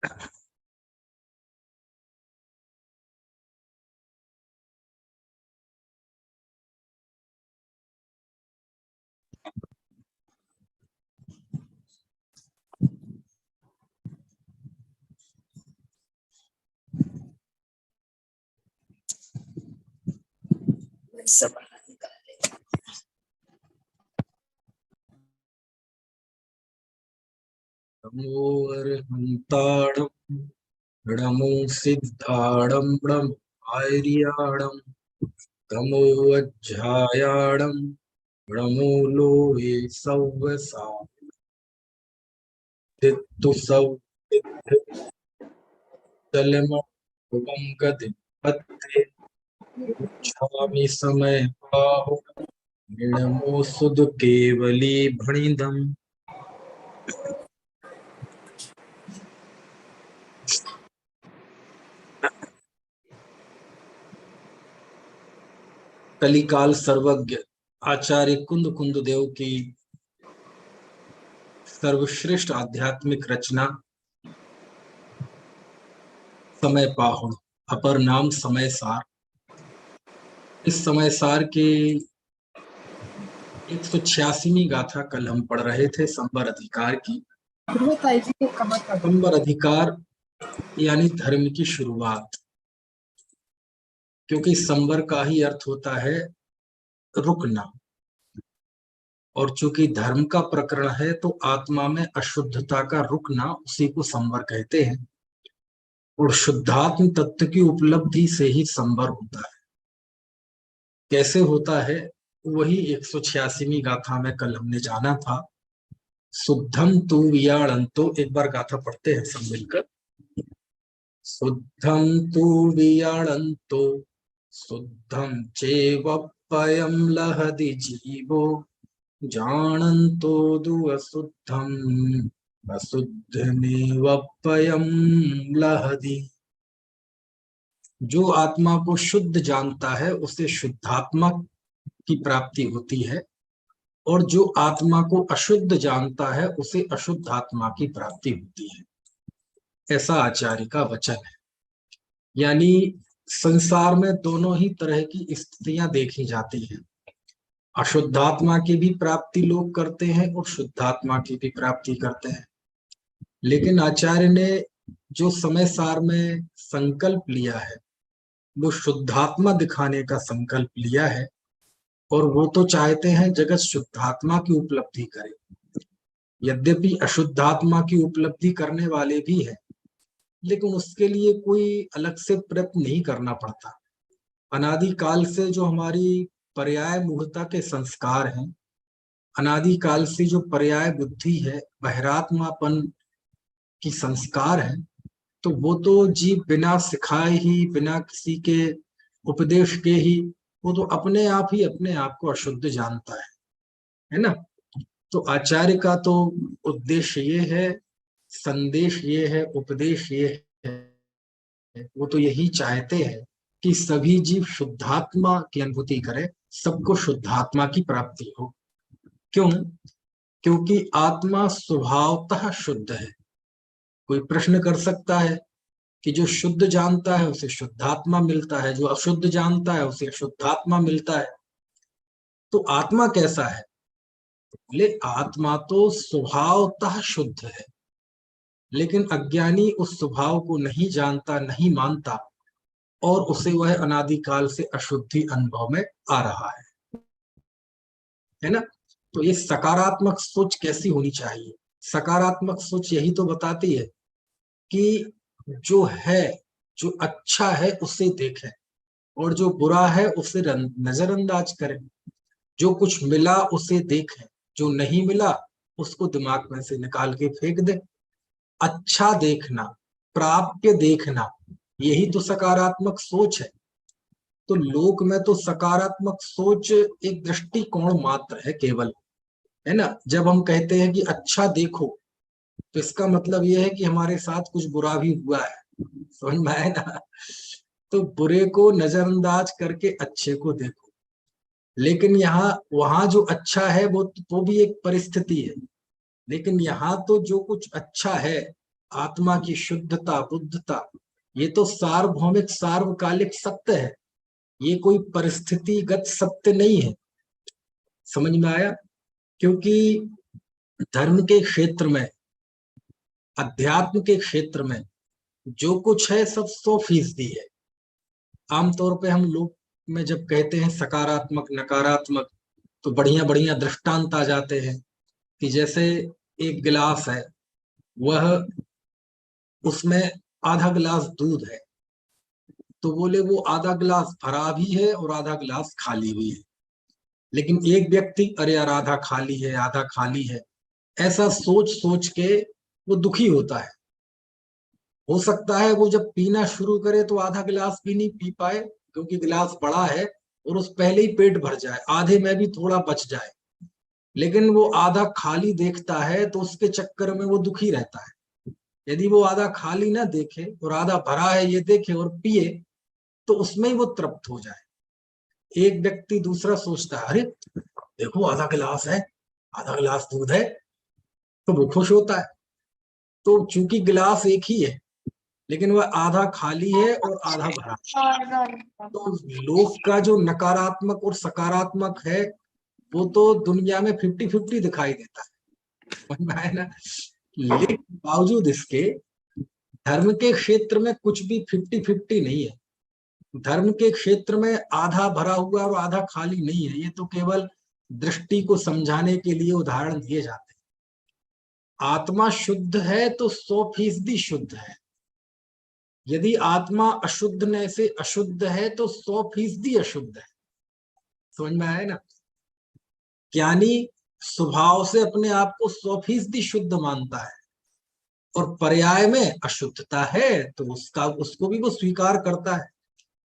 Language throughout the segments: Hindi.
सब नमो अर्हन्ताणं नमो सिद्धाणं नमो आर्याणं नमो वज्रायाणं नमो लोहे सव्वसादित्तु सौदित्तलमं गतिं पत्ते उच्छामि समय पाहु नमो सुध केवली भणिदम्। कलिकाल सर्वज्ञ आचार्य कुंद कुंद देव की सर्वश्रेष्ठ आध्यात्मिक रचना समय पाहुण, अपर नाम समय सार। इस समय सार की 186वीं गाथा कल हम पढ़ रहे थे संवर अधिकार की। संवर अधिकार यानी धर्म की शुरुआत, क्योंकि संवर का ही अर्थ होता है रुकना, और चूंकि धर्म का प्रकरण है तो आत्मा में अशुद्धता का रुकना उसी को संवर कहते हैं। और शुद्धात्म तत्व की उपलब्धि से ही संवर होता है। कैसे होता है वही 186वीं गाथा में कल हमने जाना था। शुद्धम तु वियाणंतो, एक बार गाथा पढ़ते हैं सब मिलकर। शुद्धम तु वियाणंतो शुद्धम चेवप्पयं लहदि जीवो जानन्तो दुअशुद्धम अशुद्धमेवप्पयं लहदि। जो आत्मा को शुद्ध जानता है उसे शुद्धात्मा की प्राप्ति होती है, और जो आत्मा को अशुद्ध जानता है उसे अशुद्ध आत्मा की प्राप्ति होती है। ऐसा आचार्य का वचन है। यानी संसार में दोनों ही तरह की स्थितियां देखी जाती हैं। अशुद्धात्मा की भी प्राप्ति लोग करते हैं और शुद्धात्मा की भी प्राप्ति करते हैं। लेकिन आचार्य ने जो समय सार में संकल्प लिया है वो शुद्धात्मा दिखाने का संकल्प लिया है, और वो तो चाहते हैं जगत शुद्धात्मा की उपलब्धि करे। यद्यपि अशुद्धात्मा की उपलब्धि करने वाले भी हैं, लेकिन उसके लिए कोई अलग से प्रयत्न नहीं करना पड़ता। अनादि काल से जो हमारी पर्याय मुहता के संस्कार हैं, अनादि काल से जो पर्याय बुद्धि है, बहिरात्मापन की संस्कार है, तो वो तो जीव बिना सिखाए ही, बिना किसी के उपदेश के ही, वो तो अपने आप ही अपने आप को अशुद्ध जानता है ना। तो आचार्य का तो उद्देश्य ये है, संदेश ये है, उपदेश ये है, वो तो यही चाहते हैं कि सभी जीव शुद्धात्मा की अनुभूति करें, सबको शुद्धात्मा की प्राप्ति हो। क्यों? क्योंकि आत्मा स्वभावतः शुद्ध है। कोई प्रश्न कर सकता है कि जो शुद्ध जानता है उसे शुद्धात्मा मिलता है, जो अशुद्ध जानता है उसे अशुद्धात्मा मिलता है, तो आत्मा कैसा है? बोले आत्मा तो स्वभावतः शुद्ध है, लेकिन अज्ञानी उस स्वभाव को नहीं जानता, नहीं मानता, और उसे वह अनादिकाल से अशुद्धि अनुभव में आ रहा है ना। तो ये सकारात्मक सोच कैसी होनी चाहिए? सकारात्मक सोच यही तो बताती है कि जो है, जो अच्छा है उसे देखें, और जो बुरा है उसे नजरअंदाज करें। जो कुछ मिला उसे देखें, जो नहीं मिला उसको दिमाग में से निकाल के फेंक दे। अच्छा देखना, प्राप्य देखना, यही तो सकारात्मक सोच है। तो लोक में तो सकारात्मक सोच एक दृष्टिकोण मात्र है केवल, है ना। जब हम कहते हैं कि अच्छा देखो, तो इसका मतलब यह है कि हमारे साथ कुछ बुरा भी हुआ है, समझ में आए ना। तो बुरे को नजरअंदाज करके अच्छे को देखो। लेकिन यहाँ वहां जो अच्छा है वो भी एक परिस्थिति है, लेकिन यहाँ तो जो कुछ अच्छा है आत्मा की शुद्धता, बुद्धता, ये तो सार्वभौमिक सार्वकालिक सत्य है, ये कोई परिस्थितिगत सत्य नहीं है। समझ में आया? क्योंकि धर्म के क्षेत्र में, अध्यात्म के क्षेत्र में जो कुछ है सब 100% है। आमतौर पे हम लोग में जब कहते हैं सकारात्मक नकारात्मक, तो बढ़िया बढ़िया दृष्टांत आ जाते हैं कि जैसे एक गिलास है, वह उसमें आधा गिलास दूध है, तो बोले वो आधा गिलास भरा भी है और आधा गिलास खाली भी है। लेकिन एक व्यक्ति अरे यार आधा खाली है आधा खाली है, ऐसा सोच सोच के वो दुखी होता है। हो सकता है वो जब पीना शुरू करे तो आधा गिलास भी नहीं पी पाए, क्योंकि गिलास बड़ा है और उस पहले ही पेट भर जाए, आधे में भी थोड़ा बच जाए। लेकिन वो आधा खाली देखता है तो उसके चक्कर में वो दुखी रहता है। यदि वो आधा खाली ना देखे और आधा भरा है ये देखे और पिए, तो उसमें ही वो तृप्त हो जाए। एक व्यक्ति दूसरा सोचता है अरे देखो आधा गिलास है, आधा गिलास दूध है, तो वो खुश होता है। तो चूंकि गिलास एक ही है, लेकिन वह आधा खाली है और आधा भरा, तो लोग का जो नकारात्मक और सकारात्मक है वो तो दुनिया में 50-50 दिखाई देता है। समझ में आया ना? लेकिन बावजूद इसके धर्म के क्षेत्र में कुछ भी 50-50 नहीं है। धर्म के क्षेत्र में आधा भरा हुआ और आधा खाली नहीं है, ये तो केवल दृष्टि को समझाने के लिए उदाहरण दिए जाते हैं। आत्मा शुद्ध है तो 100% शुद्ध है। यदि आत्मा अशुद्धने से अशुद्ध है तो 100% अशुद्ध है। समझ में आया ना? ज्ञानी स्वभाव से अपने आप को 100% शुद्ध मानता है, और पर्याय में अशुद्धता है तो उसको भी वो स्वीकार करता है।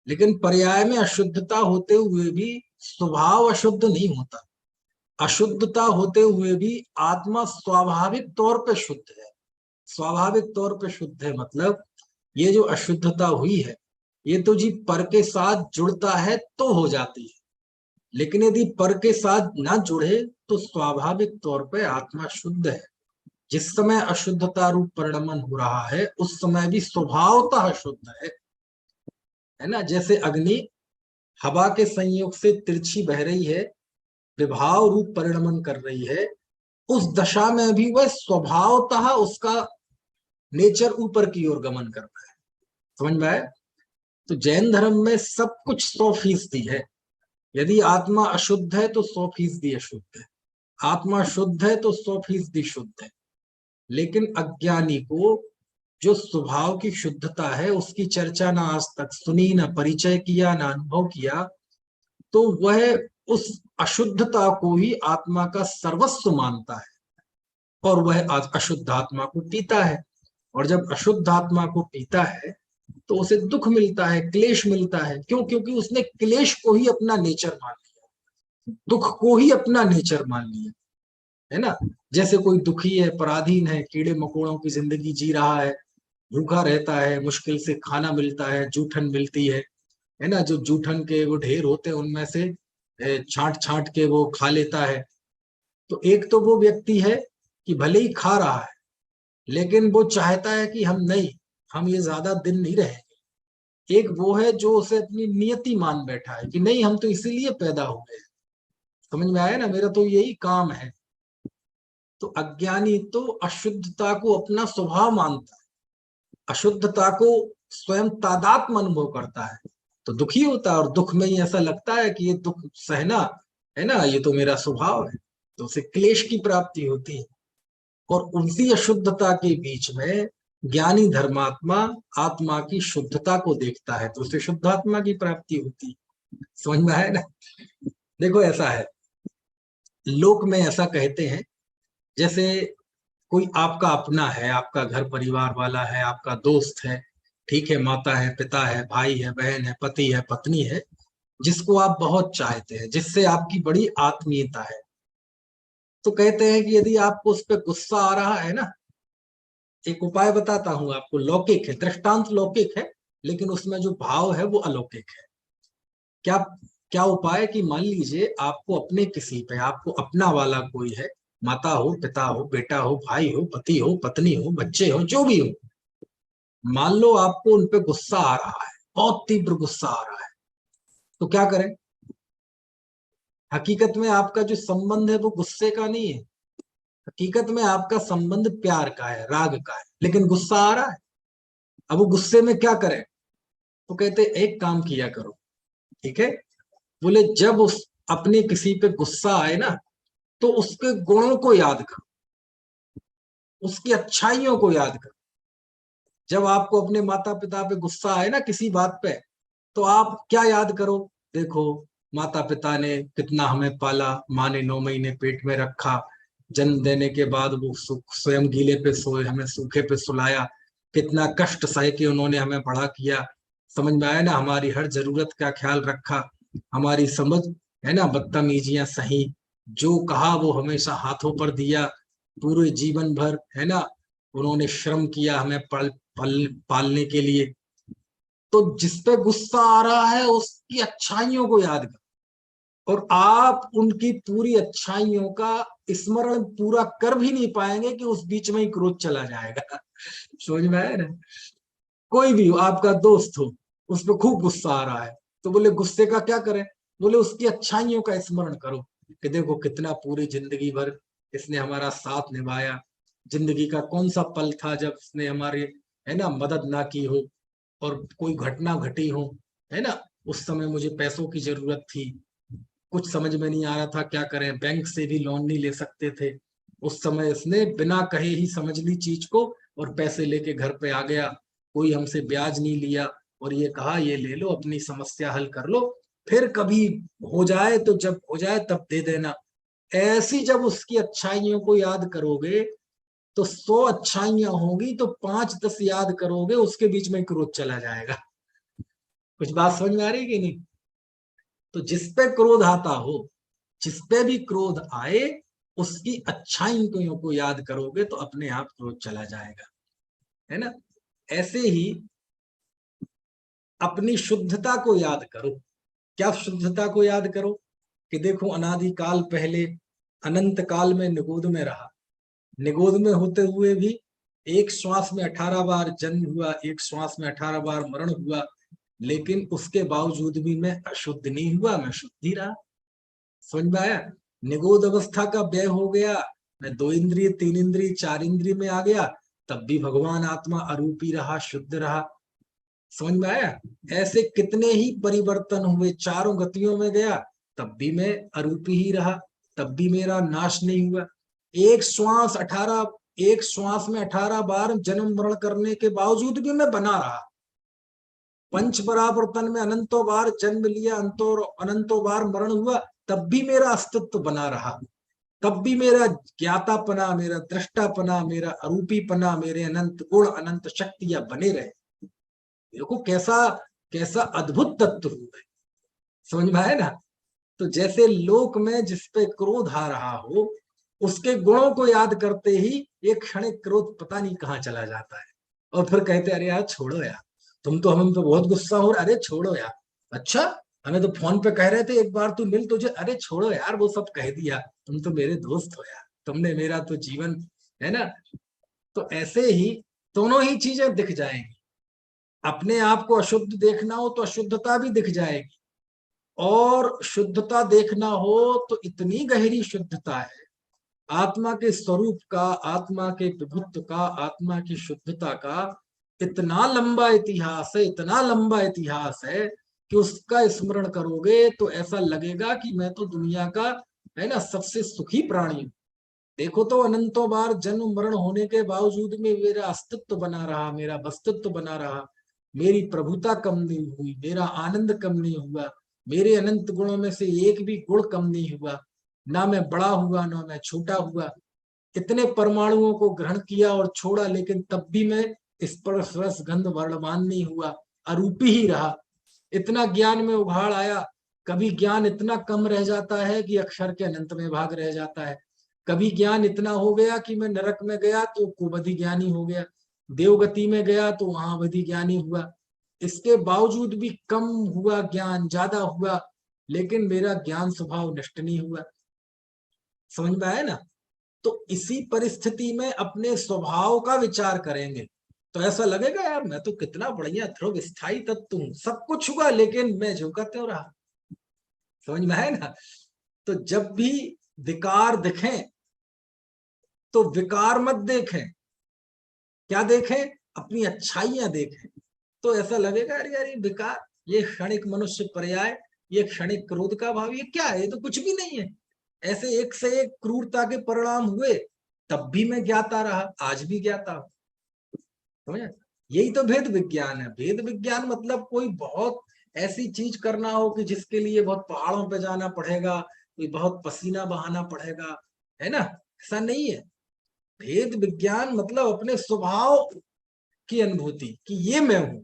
लेकिन पर्याय में अशुद्धता होते हुए भी स्वभाव अशुद्ध नहीं होता। अशुद्धता होते हुए भी आत्मा स्वाभाविक तौर पे शुद्ध है। स्वाभाविक तौर पे शुद्ध है मतलब ये जो अशुद्धता हुई है ये तो जी पर के साथ जुड़ता है तो हो जाती है। लेकिन यदि पर के साथ ना जुड़े तो स्वाभाविक तौर पे आत्मा शुद्ध है। जिस समय अशुद्धता रूप परिणमन हो रहा है उस समय भी स्वभावतः शुद्ध है ना? जैसे अग्नि हवा के संयोग से तिरछी बह रही है, विभाव रूप परिणमन कर रही है, उस दशा में भी वह स्वभावतः उसका नेचर ऊपर की ओर गमन कर रहा है। समझ में आया? तो जैन धर्म में सब कुछ 100% है। यदि आत्मा अशुद्ध है तो 100% अशुद्ध है, आत्मा शुद्ध है तो 100% शुद्ध है। लेकिन अज्ञानी को जो स्वभाव की शुद्धता है उसकी चर्चा ना आज तक सुनी, ना परिचय किया, ना अनुभव किया, तो वह उस अशुद्धता को ही आत्मा का सर्वस्व मानता है और वह अशुद्ध आत्मा को पीता है। और जब अशुद्ध आत्मा को पीता है तो उसे दुख मिलता है, क्लेश मिलता है। क्यों? क्योंकि उसने क्लेश को ही अपना नेचर मान लिया, दुख को ही अपना नेचर मान लिया, है ना? जैसे कोई दुखी है, पराधीन है, कीड़े मकोड़ों की जिंदगी जी रहा है, भूखा रहता है, मुश्किल से खाना मिलता है, जूठन मिलती है ना? जो जूठन के वो ढेर होते हैं उनमें से छांट छांट के वो खा लेता है। तो एक तो वो व्यक्ति है कि भले ही खा रहा है लेकिन वो चाहता है कि हम नहीं, हम ये ज्यादा दिन नहीं रहेंगे। एक वो है जो उसे अपनी नियति मान बैठा है कि नहीं हम तो इसीलिए पैदा हो गए। समझ में आया ना? मेरा तो यही काम है। तो अज्ञानी तो अशुद्धता को अपना स्वभाव मानता है, अशुद्धता को स्वयं तादात्म अनुभव करता है, तो दुखी होता है। और दुख में ही ऐसा लगता है कि ये दुख सहना है ना, ये तो मेरा स्वभाव है, तो उसे क्लेश की प्राप्ति होती है। और उसी अशुद्धता के बीच में ज्ञानी धर्मात्मा आत्मा की शुद्धता को देखता है तो उसे शुद्धात्मा की प्राप्ति होती है। समझ में आया ना? देखो ऐसा है, लोक में ऐसा कहते हैं, जैसे कोई आपका अपना है, आपका घर परिवार वाला है, आपका दोस्त है, ठीक है, माता है, पिता है, भाई है, बहन है, पति है, पत्नी है, जिसको आप बहुत चाहते हैं, जिससे आपकी बड़ी आत्मीयता है। तो कहते हैं कि यदि आपको उस पर गुस्सा आ रहा है ना, एक उपाय बताता हूं आपको, लौकिक है, दृष्टांत लौकिक है, लेकिन उसमें जो भाव है वो अलौकिक है। क्या क्या उपाय? कि मान लीजिए आपको अपने किसी पे, आपको अपना वाला कोई है, माता हो, पिता हो, बेटा हो, भाई हो, पति हो, पत्नी हो, बच्चे हो, जो भी हो, मान लो आपको उन पे गुस्सा आ रहा है, बहुत तीव्र गुस्सा आ रहा है, तो क्या करें? हकीकत में आपका जो संबंध है वो गुस्से का नहीं है, हकीकत में आपका संबंध प्यार का है, राग का है, लेकिन गुस्सा आ रहा है। अब वो गुस्से में क्या करें? तो कहते एक काम किया करो, ठीक है, बोले जब उस अपने किसी पे गुस्सा आए ना, तो उसके गुणों को याद करो, उसकी अच्छाइयों को याद करो। जब आपको अपने माता पिता पे गुस्सा आए ना किसी बात पे, तो आप क्या याद करो? देखो, माता पिता ने कितना हमें पाला, माँ ने 9 महीने पेट में रखा, जन्म देने के बाद वो स्वयं गीले पे सोए, हमें सूखे पे सुलाया, कितना कष्ट सह के उन्होंने हमें बड़ा किया। समझ में आया ना? हमारी हर जरूरत का ख्याल रखा, हमारी समझ, है ना, बदतमीजियां सही, जो कहा वो हमेशा हाथों पर दिया, पूरे जीवन भर, है ना, उन्होंने श्रम किया हमें पालने के लिए। तो जिस पे गुस्सा आ रहा है उसकी अच्छाइयों को याद करो, और आप उनकी पूरी अच्छाइयों का स्मरण पूरा कर भी नहीं पाएंगे कि उस बीच में ही क्रोध चला जाएगा। समझ में आया ना? कोई भी हो, आपका दोस्त हो, उस पर खूब गुस्सा आ रहा है, तो बोले गुस्से का क्या करें? बोले उसकी अच्छाइयों का स्मरण करो, कि देखो कितना पूरी जिंदगी भर इसने हमारा साथ निभाया, जिंदगी का कौन सा पल था जब इसने हमारे, है ना, मदद ना की हो, और कोई घटना घटी हो, है ना, उस समय मुझे पैसों की जरूरत थी, कुछ समझ में नहीं आ रहा था क्या करें, बैंक से भी लोन नहीं ले सकते थे, उस समय इसने बिना कहे ही समझ ली चीज को, और पैसे लेके घर पे आ गया, कोई हमसे ब्याज नहीं लिया, और ये कहा ये ले लो, अपनी समस्या हल कर लो, फिर कभी हो जाए तो जब हो जाए तब दे देना। ऐसी जब उसकी अच्छाइयों को याद करोगे, तो 100 अच्छाइयां होगी तो 5-10 याद करोगे, उसके बीच में क्रोध चला जाएगा। कुछ बात समझ में आ रही है कि नहीं? तो जिस पे क्रोध आता हो, जिस पे भी क्रोध आए, उसकी अच्छाइयों को याद करोगे तो अपने आप क्रोध चला जाएगा, है ना? ऐसे ही अपनी शुद्धता को याद करो। क्या शुद्धता को याद करो? कि देखो, अनादि काल पहले अनंत काल में निगोद में रहा, निगोद में होते हुए भी एक श्वास में 18 बार जन्म हुआ, एक श्वास में 18 बार मरण हुआ, लेकिन उसके बावजूद भी मैं अशुद्ध नहीं हुआ, मैं शुद्ध ही रहा। समझ में आया? निगोद अवस्था का व्यय हो गया, मैं 2 इंद्रिय, 3 इंद्रिय, 4 इंद्रिय में आ गया, तब भी भगवान आत्मा अरूप ही रहा, शुद्ध रहा। समझ में आया? ऐसे कितने ही परिवर्तन हुए, चारों गतियों में गया, तब भी मैं अरूप ही रहा, तब भी मेरा नाश नहीं हुआ। एक श्वास 18, एक श्वास में 18 बार जन्म मरण करने के बावजूद भी मैं बना रहा। पंच परावर्तन में अनंतों बार जन्म लिया, अनंतों बार मरण हुआ, तब भी मेरा अस्तित्व बना रहा, तब भी मेरा ज्ञातापना, मेरा दृष्टापना, मेरा अरूपीपना, मेरे अनंत गुण, अनंत शक्तियां बने रहे। देखो कैसा कैसा अद्भुत तत्व है। समझ में आया ना? तो जैसे लोक में जिस पे क्रोध आ रहा हो, उसके गुणों को याद करते ही एक क्षणिक क्रोध पता नहीं कहाँ चला जाता है, और फिर कहते अरे यार छोड़ो यार, तुम तो हम पे बहुत गुस्सा हो रहा, अरे छोड़ो यार। अच्छा, हमें तो फोन पे कह रहे थे एक बार तू मिल, तुझे अरे छोड़ो यार, वो सब कह दिया, तुम तो मेरे दोस्त हो यार, तुमने मेरा तो जीवन, है ना? तो ऐसे ही दोनों ही चीजें दिख जाएंगी। अपने आप को अशुद्ध देखना हो तो अशुद्धता भी दिख जाएगी, और शुद्धता देखना हो तो इतनी गहरी शुद्धता है, आत्मा के स्वरूप का, आत्मा के विभुत्व का, आत्मा की शुद्धता का इतना लंबा इतिहास है, इतना लंबा इतिहास है, कि उसका स्मरण करोगे तो ऐसा लगेगा कि मैं तो दुनिया का, है ना, सबसे सुखी प्राणी हूं। देखो तो अनंतों बार जन्म मरण होने के बावजूद में मेरा अस्तित्व बना रहा, मेरा वस्तुत्व बना रहा, मेरी प्रभुता कम नहीं हुई, मेरा आनंद कम नहीं हुआ, मेरे अनंत गुणों में से एक भी गुण कम नहीं हुआ, ना मैं बड़ा हुआ ना मैं छोटा हुआ। इतने परमाणुओं को ग्रहण किया और छोड़ा, लेकिन तब भी मैं स्पर्श रस गंध वर्णमान नहीं हुआ, अरूपी ही रहा। इतना ज्ञान में उघाड़ आया, कभी ज्ञान इतना कम रह जाता है कि अक्षर के अनंत में भाग रह जाता है, कभी ज्ञान इतना हो गया कि मैं नरक में गया तो कुबधि ज्ञानी हो गया, देवगति में गया तो वहां बधि ज्ञानी हुआ। इसके बावजूद भी कम हुआ ज्ञान, ज्यादा हुआ, लेकिन मेरा ज्ञान स्वभाव नष्ट नहीं हुआ। समझ में आया ना? तो इसी परिस्थिति में अपने स्वभाव का विचार करेंगे तो ऐसा लगेगा यार मैं तो कितना बढ़िया ध्रुव स्थायी तत्व हूं, सब कुछ हुआ लेकिन मैं झुका क्यों रहा। समझ में है ना। तो जब भी विकार दिखें तो विकार मत देखें, क्या देखें, अपनी अच्छाइयां देखें। तो ऐसा लगेगा अरे यार ये विकार, ये क्षणिक मनुष्य पर्याय, ये क्षणिक क्रोध का भाव, ये क्या है, ये तो कुछ भी नहीं है। ऐसे एक से एक क्रूरता के परिणाम हुए, तब भी मैं ज्ञाता रहा, आज भी ज्ञाता हूं। समझे, यही तो भेद विज्ञान है। भेद विज्ञान मतलब कोई बहुत ऐसी चीज करना हो कि जिसके लिए बहुत पहाड़ों पे जाना पड़ेगा, कोई बहुत पसीना बहाना पड़ेगा, है ना, ऐसा नहीं है। भेद विज्ञान मतलब अपने स्वभाव की अनुभूति कि ये मैं हूं।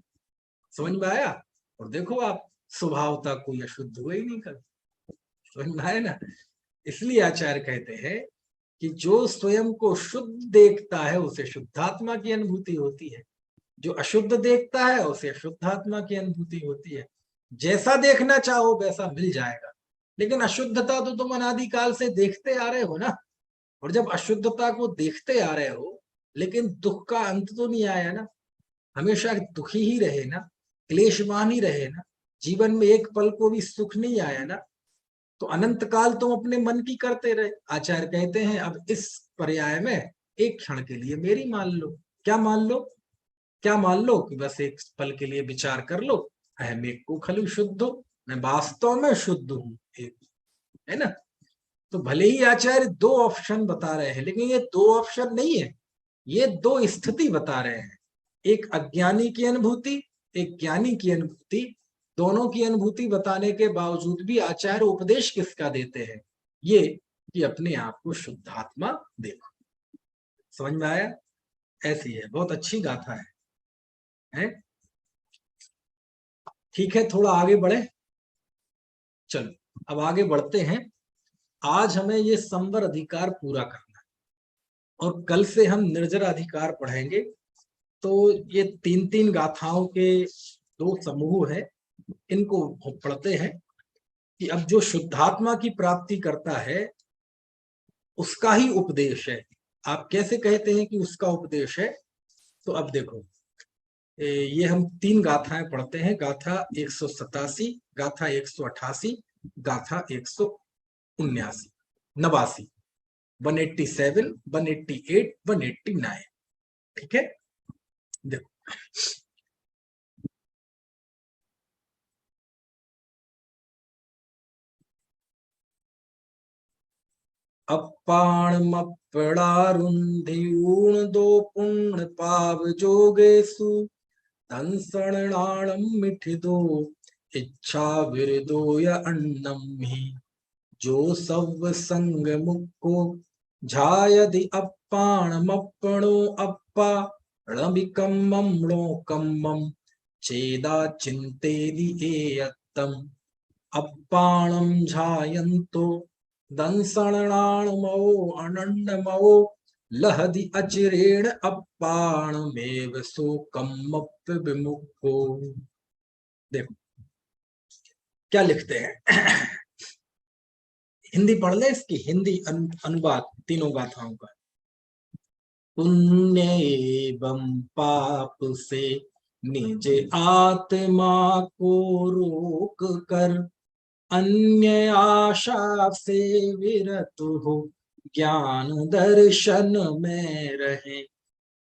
समझ में आया। और देखो आप, स्वभावता कोई अशुद्ध हुआ ही नहीं कभी। समझ में आया ना। इसलिए आचार्य कहते हैं कि जो स्वयं को शुद्ध देखता है उसे शुद्धात्मा की अनुभूति होती है, जो अशुद्ध देखता है उसे अशुद्धात्मा की अनुभूति होती है। जैसा देखना चाहो वैसा मिल जाएगा, लेकिन अशुद्धता तो तुम अनादिकाल से देखते आ रहे हो ना। और जब अशुद्धता को देखते आ रहे हो लेकिन दुख का अंत तो नहीं आया ना, हमेशा दुखी ही रहे ना, क्लेशवान ही रहे ना, जीवन में एक पल को भी सुख नहीं आया ना, तो अनंत काल तुम अपने मन की करते रहे। आचार्य कहते हैं अब इस पर्याय में एक क्षण के लिए मेरी मान लो। क्या मान लो, क्या मान लो कि बस एक पल के लिए विचार कर लो, अहम एक को खलु शुद्ध हो, मैं वास्तव में शुद्ध हूं एक, है ना। तो भले ही आचार्य दो ऑप्शन बता रहे हैं लेकिन ये दो ऑप्शन नहीं है, ये दो स्थिति बता रहे हैं। एक अज्ञानी की अनुभूति, एक ज्ञानी की अनुभूति। दोनों की अनुभूति बताने के बावजूद भी आचार्य उपदेश किसका देते हैं, ये कि अपने आप को शुद्धात्मा देखो। समझ में आया। ऐसी है, बहुत अच्छी गाथा है? ठीक है, थोड़ा आगे बढ़े। चलो अब आगे बढ़ते हैं। आज हमें ये संवर अधिकार पूरा करना है और कल से हम निर्जर अधिकार पढ़ेंगे। तो ये तीन तीन गाथाओं के दो समूह है, इनको पढ़ते हैं कि अब जो शुद्धात्मा की प्राप्ति करता है उसका ही उपदेश है। आप कैसे कहते हैं कि उसका उपदेश है, तो अब देखो ये हम तीन गाथाएं पढ़ते हैं। गाथा 187, गाथा 188, गाथा 179, 89, 187, 188, 189। ठीक है, देखो अप्पाणमप्पणारुन्धियूण दो पुण्य पाव जोगेसु तंसणाणम मिठिदो इच्छा विरदो या अन्नम ही जो सव संग मुक्को झायदि अप्पाणमप्पणो अप्पा णबिकम्मम्णो कम्मम चेदा चिंतेदि एयत्तम अप्पाणम झायन्तो दंसणाणमो अनंडमो लहदि अचिरेण अप्पाणमेव शोकमप्य विमुक्तो। देखो क्या लिखते हैं। हिंदी पढ़ ले, इसकी हिंदी अनुवाद तीनों गाथाओं का। पुण्य एवं पाप से निज आत्मा को रोक कर अन्य आशा से विरत हो ज्ञान दर्शन में रहे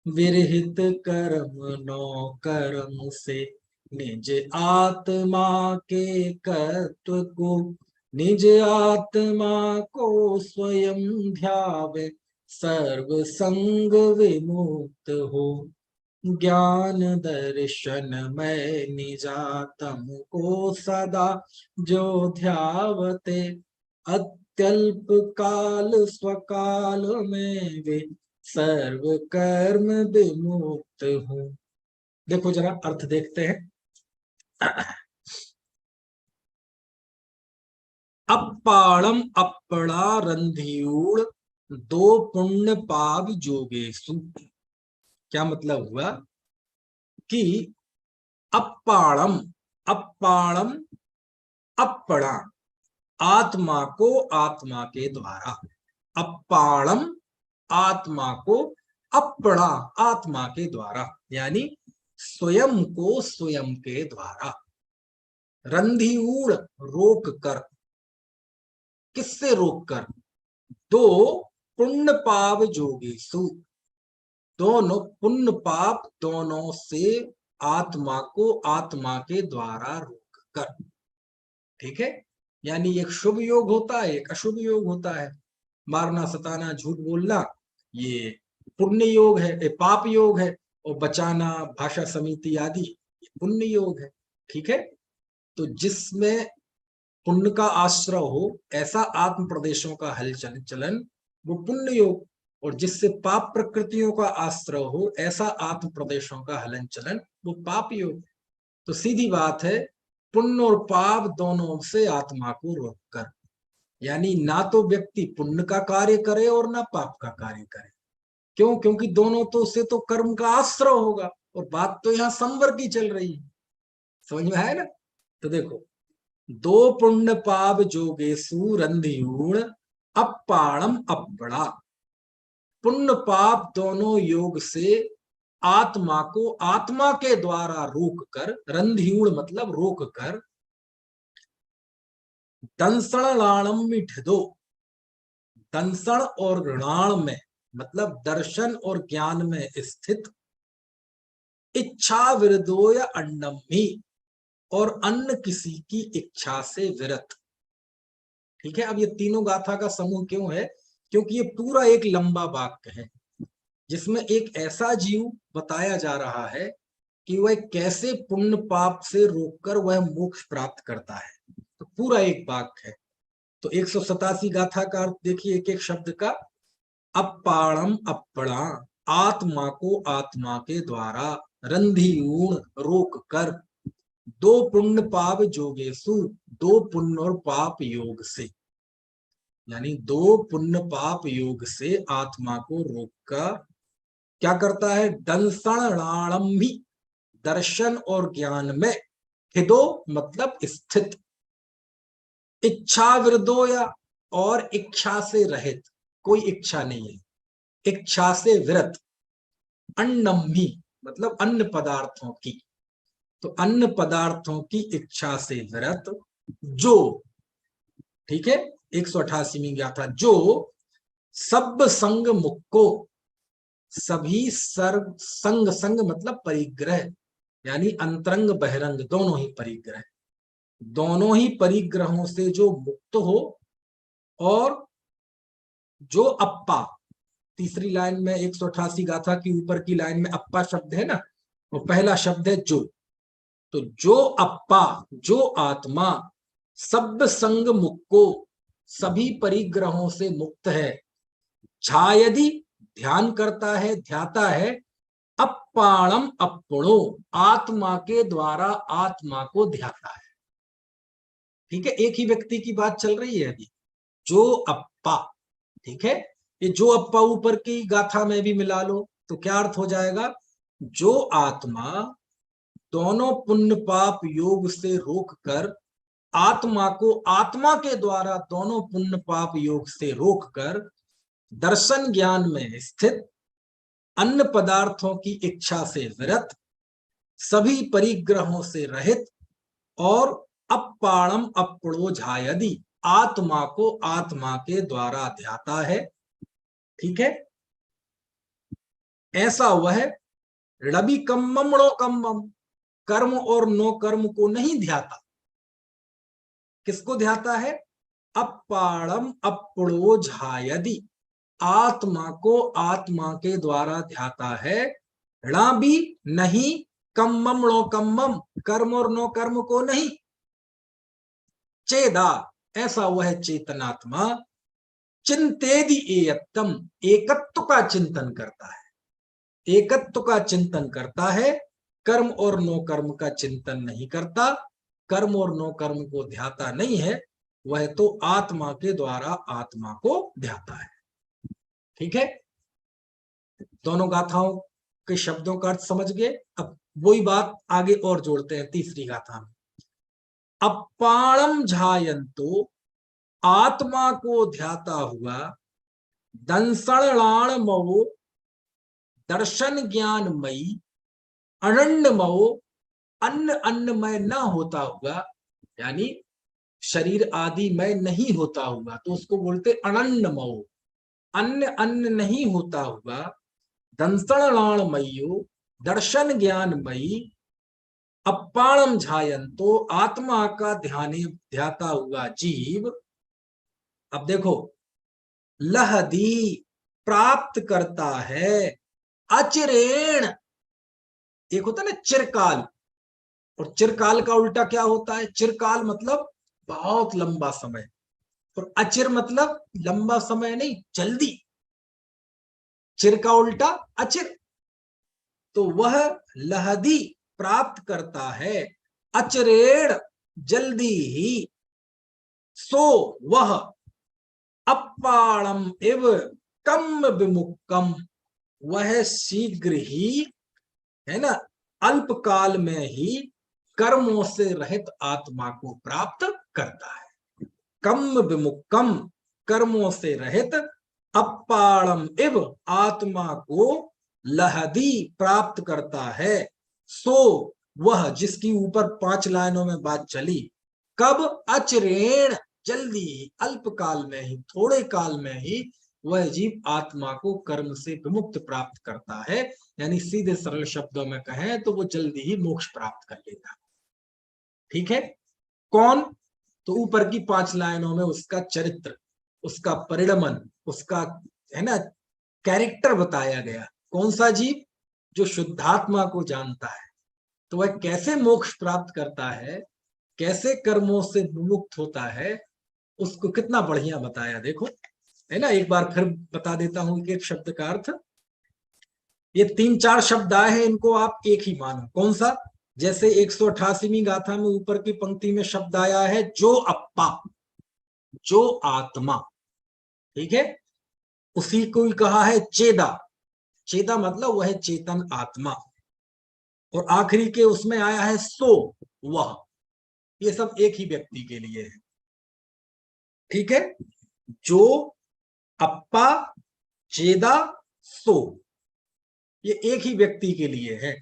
विरहित कर्म नो कर्म से निज आत्मा के तत्व को निज आत्मा को स्वयं ध्यावे सर्व संग विमुक्त हो ज्ञान दर्शन में निजातम को सदा जो ध्यावते अत्यल्प काल स्वकाल में वे सर्व कर्म विमुक्त हो। देखो जरा अर्थ देखते हैं। अप्पाणम अप्पणा रंधियूड़ दो पुण्य पाव जोगेसु। क्या मतलब हुआ कि अप्पाणम, अप्पाणम अप्पणा, आत्मा को आत्मा के द्वारा, अप्पाणम आत्मा को अपड़ा, आत्मा के द्वारा, यानी स्वयं को स्वयं के द्वारा। रंधिऊड़ रोक कर, किससे रोक कर? दो पुण्य पाप जोगेसु, दोनों पुण्य पाप दोनों से आत्मा को आत्मा के द्वारा रोक कर। ठीक है, यानी एक शुभ योग होता है, एक अशुभ योग होता है। मारना, सताना, झूठ बोलना ये पुण्य योग है, पाप योग है, और बचाना, भाषा समिति आदि ये पुण्य योग है। ठीक है, तो जिसमें पुण्य का आश्रय हो ऐसा आत्म प्रदेशों का हलचल चलन वो पुण्य योग, और जिससे पाप प्रकृतियों का आश्रय हो ऐसा आत्म प्रदेशों का हलन चलन वो पाप योग। तो सीधी बात है, पुण्य और पाप दोनों से आत्मा को रोककर, यानी ना तो व्यक्ति पुण्य का कार्य करे और ना पाप का कार्य करे। क्यों? क्योंकि दोनों तो से तो कर्म का आश्रय होगा, और बात तो यहाँ संवर की चल रही है। समझ में आया ना? तो देखो, दो पुण्य पाप जोगेसु रंधियूण अपाणम अपड़ा। पुण्य पाप दोनों योग से आत्मा को आत्मा के द्वारा रोक कर, रंधियूण मतलब रोक कर, दंसण लाणम मिठ दो। दंसण और ऋणाण में मतलब दर्शन और ज्ञान में स्थित, इच्छा विरदोय अन्नम ही, और अन्न किसी की इच्छा से विरत। ठीक है, अब ये तीनों गाथा का समूह क्यों है? क्योंकि ये पूरा एक लंबा वाक्य है जिसमें एक ऐसा जीव बताया जा रहा है कि वह कैसे पुण्य पाप से रोककर वह मोक्ष प्राप्त करता है। तो पूरा एक वाक्य है। तो 187 गाथा का अर्थ देखिए एक एक शब्द का। अपाणम अपड़ा, आत्मा को आत्मा के द्वारा, रंधियूण रोक कर, दो पुण्य पाप जोगेसु, दो पुण्य और पाप योग से, यानी दो पुण्य पाप योग से आत्मा को रोककर क्या करता है? दंसणाणम भी, दर्शन और ज्ञान में, हिदो मतलब स्थित, इच्छा विरदोया और इच्छा से रहित, कोई इच्छा नहीं है, इच्छा से विरत, अन्नम भी मतलब अन्न पदार्थों की, तो अन्न पदार्थों की इच्छा से विरत, जो, ठीक है, 188वीं गाथा, जो सब संग मुक्को, सभी सर्व संग, संग मतलब परिग्रह, यानी अंतरंग बहिरंग दोनों ही परिग्रह, दोनों ही परिग्रहों से जो मुक्त हो, और जो अप्पा, तीसरी लाइन में 188 गाथा की ऊपर की लाइन में अप्पा शब्द है ना, वो पहला शब्द है जो। तो जो अप्पा, जो आत्मा सब संग मुक्को, सभी परिग्रहों से मुक्त है, छायदि ध्यान करता है, ध्याता है, अपाणम अपणो, आत्मा के द्वारा आत्मा को ध्याता है। ठीक है, एक ही व्यक्ति की बात चल रही है अभी, जो अप्पा। ठीक है, ये जो अप्पा ऊपर की गाथा में भी मिला लो तो क्या अर्थ हो जाएगा? जो आत्मा दोनों पुण्य पाप योग से रोक कर आत्मा को आत्मा के द्वारा दोनों पुण्य पाप योग से रोककर दर्शन ज्ञान में स्थित, अन्य पदार्थों की इच्छा से विरत, सभी परिग्रहों से रहित, और अपाणम अपड़ो झायदि, आत्मा को आत्मा के द्वारा ध्याता है। ठीक है, ऐसा वह रवि कम्मम णो कम्मम, कर्म और नो कर्म को नहीं ध्याता। किसको ध्याता है? अपाणम अपड़ो झायदि, आत्मा को आत्मा के द्वारा ध्याता है, णा भी नहीं, कम्मम णो कम्मम, कर्म और नो कर्म को नहीं, चेदा ऐसा वह चेतनात्मा, चिंतेदि एयत्तम, एकत्व का चिंतन करता है, एकत्व का चिंतन करता है, कर्म और नो कर्म का चिंतन नहीं करता, कर्म और नो कर्म को ध्याता नहीं है, वह तो आत्मा के द्वारा आत्मा को ध्याता है। ठीक है, दोनों गाथाओं के शब्दों का अर्थ समझ गए। अब वही बात आगे और जोड़ते हैं तीसरी गाथा में। अपाणम झायंतो, आत्मा को ध्याता हुआ, दंसणाण मवो दर्शन ज्ञानमयी अनन्नमयो अन्न अन्नमय न होता हुआ, यानी शरीर आदि मय नहीं होता हुआ तो उसको बोलते अनन्नमयो, अन्न अन्न नहीं होता हुआ, दंसणाणमयो दर्शन ज्ञानमयी अपाणम झायंतो आत्मा का ध्याता हुआ जीव। अब देखो, लहदी प्राप्त करता है, अचिरेण, एक होता है ना चिरकाल, और चिरकाल का उल्टा क्या होता है? चिरकाल मतलब बहुत लंबा समय, और अचिर मतलब लंबा समय नहीं, जल्दी। चिर का उल्टा अचिर। तो वह लहदी प्राप्त करता है, अचिरेण जल्दी ही, सो वह अपाणम एव कम विमुक्तम, वह शीघ्र ही, है ना, अल्प काल में ही कर्मों से रहित आत्मा को प्राप्त करता है। कम विमुक्तम, कर्मों से रहित, अपाणम एव आत्मा को लहदी प्राप्त करता है, सो वह, जिसकी ऊपर 5 लाइनों में बात चली, कब? अचिरेण, जल्दी, अल्प काल में ही, थोड़े काल में ही वह जीव आत्मा को कर्म से विमुक्त प्राप्त करता है। यानी सीधे सरल शब्दों में कहें तो वो जल्दी ही मोक्ष प्राप्त कर लेता। ठीक है? कौन? तो ऊपर की 5 लाइनों में उसका चरित्र, उसका परिणमन, उसका, है ना, कैरेक्टर बताया गया। कौन सा जीव? जो शुद्धात्मा को जानता है। तो वह कैसे मोक्ष प्राप्त करता है, कैसे कर्मों से विमुक्त होता है, उसको कितना बढ़िया बताया। देखो, है ना, एक बार फिर बता देता हूं एक शब्द का अर्थ। ये 3-4 शब्द आए हैं, इनको आप एक ही मानो। कौन सा? जैसे 188वीं गाथा में ऊपर की पंक्ति में शब्द आया है जो अप्पा, जो आत्मा। ठीक है? उसी को कहा है चेदा। चेदा मतलब वह चेतन आत्मा। और आखिरी के उसमें आया है सो वह। ये सब एक ही व्यक्ति के लिए है। ठीक है? जो अप्पा चेदा सो, ये एक ही व्यक्ति के लिए है।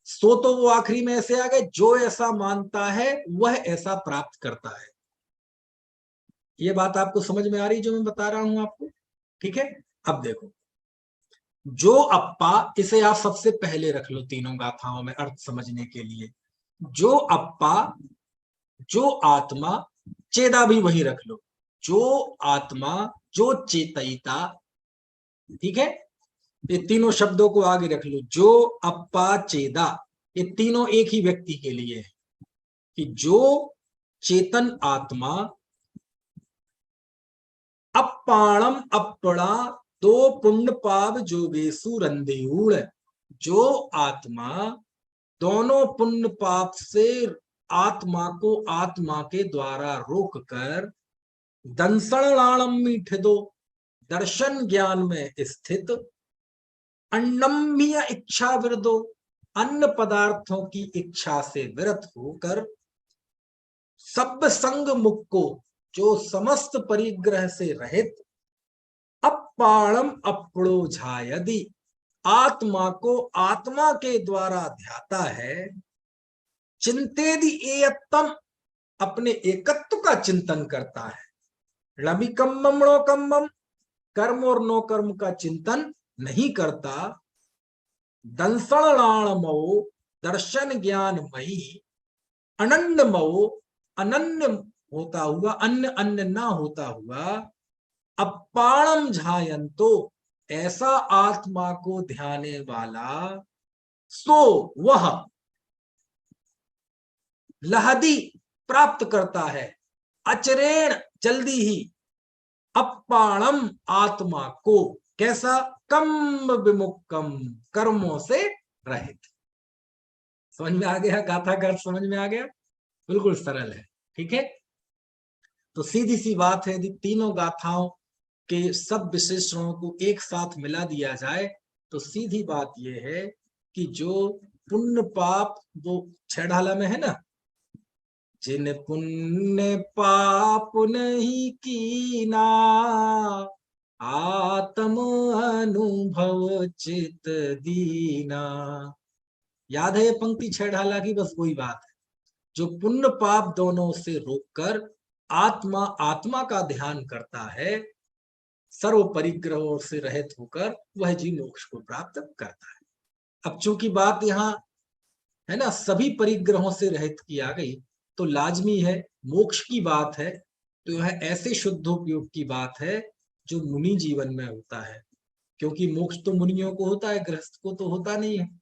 सो तो वो आखिरी में ऐसे आ गए, जो ऐसा मानता है वह ऐसा प्राप्त करता है। ये बात आपको समझ में आ रही जो मैं बता रहा हूं आपको? ठीक है? अब देखो, जो अप्पा, इसे आप सबसे पहले रख लो तीनों गाथाओं में अर्थ समझने के लिए। जो अप्पा, जो आत्मा, चेदा भी वही रख लो। जो आत्मा, जो चेतयिता। ठीक है? ये तीनों शब्दों को आगे रख लो। जो अप्पा चेदा, ये तीनों एक ही व्यक्ति के लिए है कि जो चेतन आत्मा, अपाणम अपड़ा दो पुण्य पाप जोगेसु रंदेऊड़, जो आत्मा दोनों पुण्य पाप से आत्मा को आत्मा के द्वारा रोककर दंसणाणम मीठ दो, दर्शन ज्ञान में स्थित, अन्नम्य इच्छा विरदो, अन्य पदार्थों की इच्छा से विरत होकर, सब संग मुक्त को, जो समस्त परिग्रह से रहित, अपाणम अपड़ो झायदि, आत्मा को आत्मा के द्वारा ध्याता है, चिंतेदि एयत्तम, अपने एकत्व का चिंतन करता है, रमिकम्मम नो कम्मम, कर्म और नो कर्म का चिंतन नहीं करता, दंसणाणमो दर्शन ज्ञानमयी अनन्नमो, अनन्य होता हुआ, अन्य अन्य ना होता हुआ, अपाणम झायंतो, ऐसा आत्मा को ध्याने वाला, सो वह लहदी प्राप्त करता है, अचरेण जल्दी ही, अपाणम आत्मा को, कैसा? कम विमुक्तम, कर्मों से रहित। समझ में आ गया? गाथा का समझ में आ गया? बिल्कुल सरल है। ठीक है? तो सीधी सी बात है, यदि तीनों गाथाओं के सब विशेषणों को एक साथ मिला दिया जाए तो सीधी बात यह है कि जो पुण्य पाप, वो छेड़ाला में है ना, जिन पुण्य पाप नहीं कीना, आत्म अनुभव चित दीना। याद है ये पंक्ति छेड़ाला की? बस वही बात है, जो पुण्य पाप दोनों से रोककर आत्मा आत्मा का ध्यान करता है, सर्व परिग्रहों से रहित होकर वह जीव मोक्ष को प्राप्त करता है। अब चूंकि बात यहाँ है ना सभी परिग्रहों से रहित की आ गई, तो लाजमी है मोक्ष की बात है, तो यह ऐसे शुद्धोपयोग की बात है जो मुनि जीवन में होता है, क्योंकि मोक्ष तो मुनियों को होता है, गृहस्थ को तो होता नहीं है।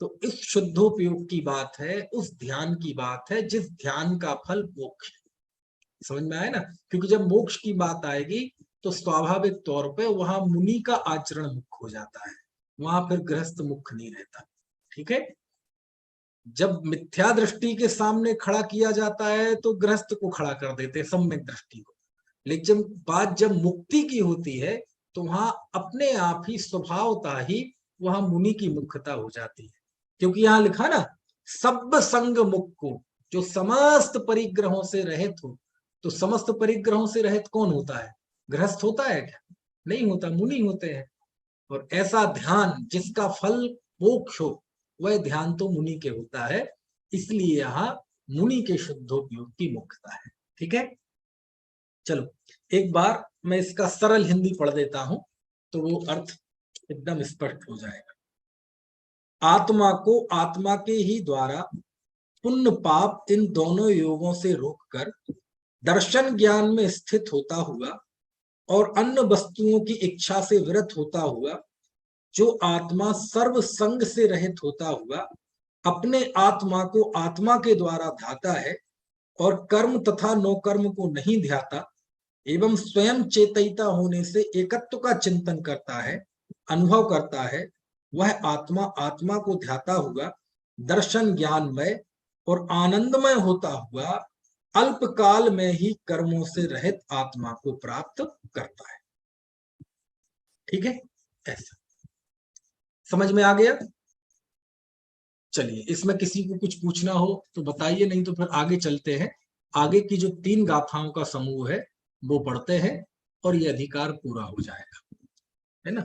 तो इस शुद्धोपयोग की बात है, उस ध्यान की बात है जिस ध्यान का फल मोक्ष। समझ में आया ना? क्योंकि जब मोक्ष की बात आएगी तो स्वाभाविक तौर पे वहां मुनि का आचरण मुख्य हो जाता है, वहां फिर गृहस्थ मुख्य नहीं रहता। ठीक है? जब मिथ्या दृष्टि के सामने खड़ा किया जाता है तो गृहस्थ को खड़ा कर देते हैं, सम्यक दृष्टि को। लेकिन बात जब मुक्ति की होती है तो वहां अपने आप ही स्वभावता ही वहां मुनि की मुख्यता हो जाती है, क्योंकि यहाँ लिखा ना सब संग मुक्त को, जो समस्त परिग्रहों से रहित हो। तो समस्त परिग्रहों से रहित कौन होता है? गृहस्थ होता है क्या? नहीं होता, मुनि होते हैं। और ऐसा ध्यान जिसका फल मोक्ष हो, वह ध्यान तो मुनि के होता है, इसलिए यहाँ मुनि के शुद्धोपयोग की मुख्यता है। ठीक है? चलो एक बार मैं इसका सरल हिंदी पढ़ देता हूं तो वो अर्थ एकदम स्पष्ट हो जाएगा। आत्मा को आत्मा के ही द्वारा पुण्य पाप इन दोनों योगों से रोककर दर्शन ज्ञान में स्थित होता हुआ और अन्य वस्तुओं की इच्छा से विरत होता हुआ, जो आत्मा सर्व संग से रहित होता हुआ अपने आत्मा को आत्मा के द्वारा ध्याता है और कर्म तथा नो कर्म को नहीं ध्याता एवं स्वयं चेतयिता होने से एकत्व का चिंतन करता है, अनुभव करता है, वह आत्मा आत्मा को ध्याता हुआ दर्शन ज्ञानमय और आनंदमय होता हुआ अल्प काल में ही कर्मों से रहित आत्मा को प्राप्त करता है। ठीक है? ऐसा समझ में आ गया? चलिए, इसमें किसी को कुछ पूछना हो तो बताइए, नहीं तो फिर आगे चलते हैं। आगे की जो 3 गाथाओं का समूह है वो पढ़ते हैं और ये अधिकार पूरा हो जाएगा, है ना?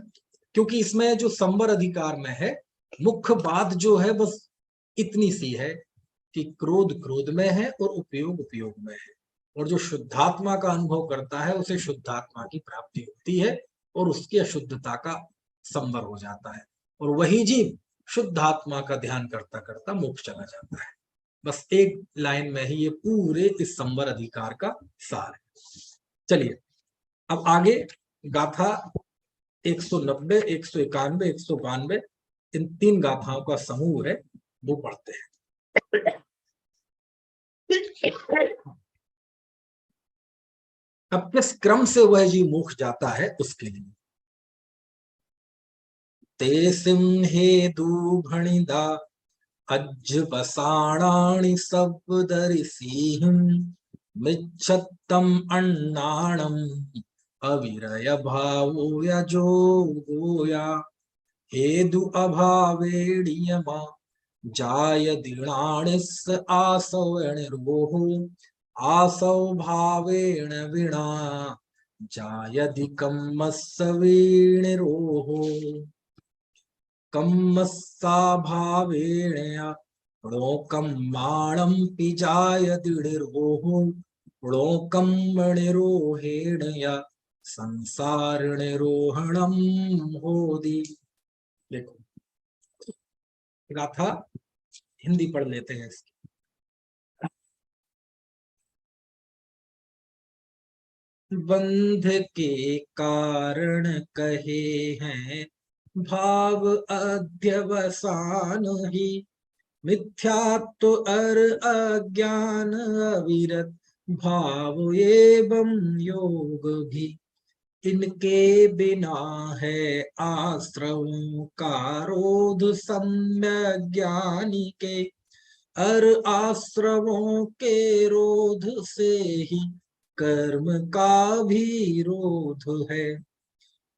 क्योंकि इसमें जो संवर अधिकार में है, मुख्य बात जो है बस इतनी सी है कि क्रोध क्रोध में है और उपयोग उपयोग में है, और जो शुद्धात्मा का अनुभव करता है उसे शुद्धात्मा की प्राप्ति होती है और उसकी अशुद्धता का संवर हो जाता है, और वही जीव शुद्ध आत्मा का ध्यान करता करता मोक्ष चला जाता है। बस एक लाइन में ही ये पूरे इस संवर अधिकार का सार है। चलिए अब आगे गाथा 190, 191, 192 इन 3 गाथाओं का समूह है, वो पढ़ते हैं। अब किस क्रम से वह जीव मोक्ष जाता है उसके लिए ते सिंहे दूभणिदा अज्जपसाणानि सब्दरिसिंहं मिच्छत्तम अन्नाणम अविरय भावो यजो गोया हेदु अभावेणियमा जाय दीणानिस आसवणिर्वोः आसौ भावेण विना जायदि कम्मस्सवीणिरोः कम्मस्सा भावेण णोकं माणं पिजाय दृढिर्वोः णोकं मणिरोहेण या संसारणिरोहणं होदि। देखो गाथा हिंदी पढ़ लेते हैं इसकी। बंध के कारण कहे हैं भाव अध्यवसान ही मिथ्यात्व अर अज्ञान अविरत भाव एवं योग भी इनके बिना है आश्रवों का रोध सम्यक ज्ञानी के अर आश्रवों के रोध से ही कर्म का भी रोध है।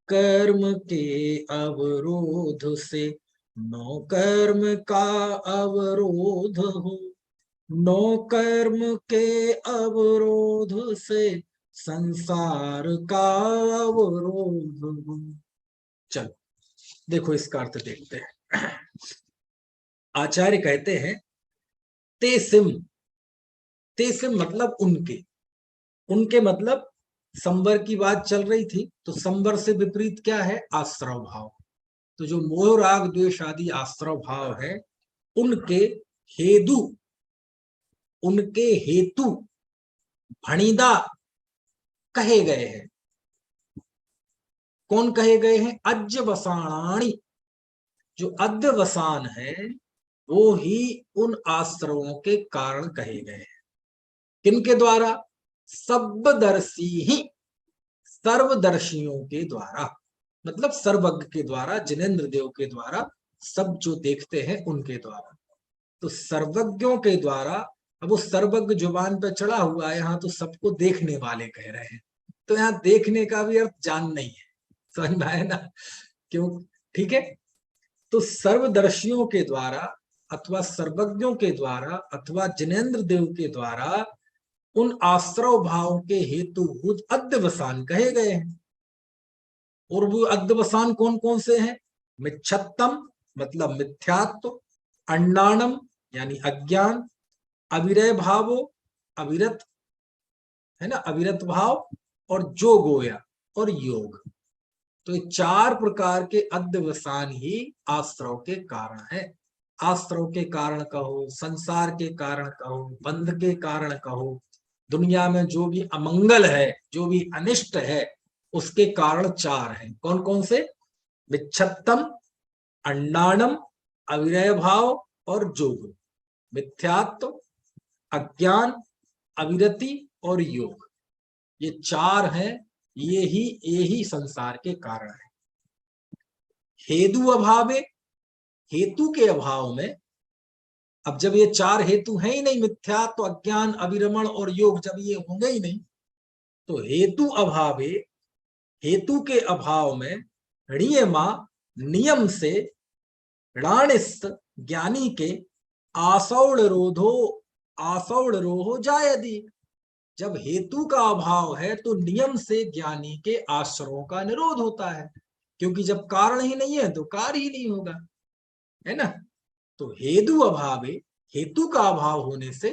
कर्म के अवरोध से नो कर्म का अवरोध हो, नो कर्म के अवरोध से संसार का अवरोध। चलो देखो इसका अर्थ देखते हैं। आचार्य कहते हैं ते सिम, ते सिम मतलब उनके, उनके मतलब संवर की बात चल रही थी, तो संवर से विपरीत क्या है, आश्रव भाव। तो जो मोह राग द्वेष आदि आश्रव भाव है, उनके हेतु, उनके हेतु भणिदा कहे गए हैं। कौन कहे गए हैं, अज्जवसाणाणी, जो अध्यवसान है वो ही उन आश्रवों के कारण कहे गए हैं। किनके द्वारा, सबदर्शी ही, सर्वदर्शियों के द्वारा, मतलब सर्वज्ञ के द्वारा, जिनेन्द्र देव के द्वारा, सब जो देखते हैं उनके द्वारा। तो सर्वज्ञों के द्वारा, अब वो सर्वज्ञ जुबान पे चढ़ा हुआ है, यहाँ तो सबको देखने वाले कह रहे हैं, तो यहाँ देखने का भी अर्थ जान नहीं है, समझ में आया ना, क्यों, ठीक है। तो सर्वदर्शियों के द्वारा अथवा सर्वज्ञों के द्वारा अथवा जिनेन्द्र देव के द्वारा उन आश्रव भाव के हेतुभूत अध्यवसान कहे गए हैं। और वो अध्यवसान कौन कौन से हैं, मिच्छत्तम मतलब मिथ्यात्व, अंडानम यानी अज्ञान, अविरय भावो अविरत है ना, अविरत भाव, और जो गोया और योग। तो ये चार प्रकार के अध्यवसान ही आश्रव के कारण है। आश्रव के कारण कहो, संसार के कारण कहो, बंध के कारण कहो, दुनिया में जो भी अमंगल है, जो भी अनिष्ट है, उसके कारण चार हैं। कौन कौन से, विच्छत्तम, अंडानम, अविरय भाव और जोग। मिथ्यात्व, अज्ञान, अविरति और योग, ये चार हैं, ये ही संसार के कारण है। हेतु अभावे, हेतु के अभाव में, अब जब ये चार हेतु हैं ही नहीं, मिथ्यात्व, अज्ञान, अविरमण और योग, जब ये होंगे ही नहीं, तो हेतु अभावे, हेतु के अभाव में, ऋयमा नियम से, ऋणिस्त ज्ञानी के आसौड़ रोधो, आसौड़ रोहो जायदि। जब हेतु का अभाव है तो नियम से ज्ञानी के आश्रयों का निरोध होता है, क्योंकि जब कारण ही नहीं है तो कार्य ही नहीं होगा, है ना। तो हेतु अभावे, हेतु का अभाव होने से,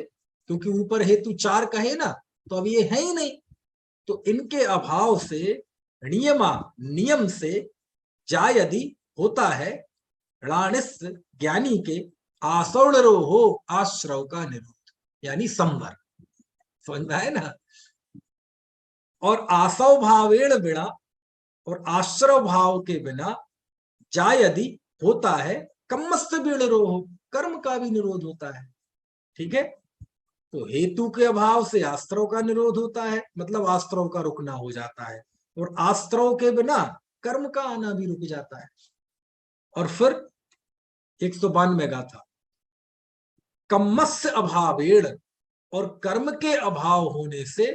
क्योंकि ऊपर हेतु चार कहे ना, तो अब ये है ही नहीं, तो इनके अभाव से नियमा, नियम से, जायदि होता है, ऋणिस ज्ञानी के आसौड़रो हो, आश्रव का निरोध यानी संवर, समझ में है ना। और आसव भावेण बिना, और आश्रव भाव के बिना, जायदि होता है, कर्मस्य विनिरोह, कर्म का भी निरोध होता है, ठीक है। तो हेतु के अभाव से आश्रव का निरोध होता है, मतलब आश्रव का रुकना हो जाता है, और आश्रव के बिना कर्म का आना भी रुक जाता है। और फिर 192 गाथा, कर्मस्य अभावेण, और कर्म के अभाव होने से,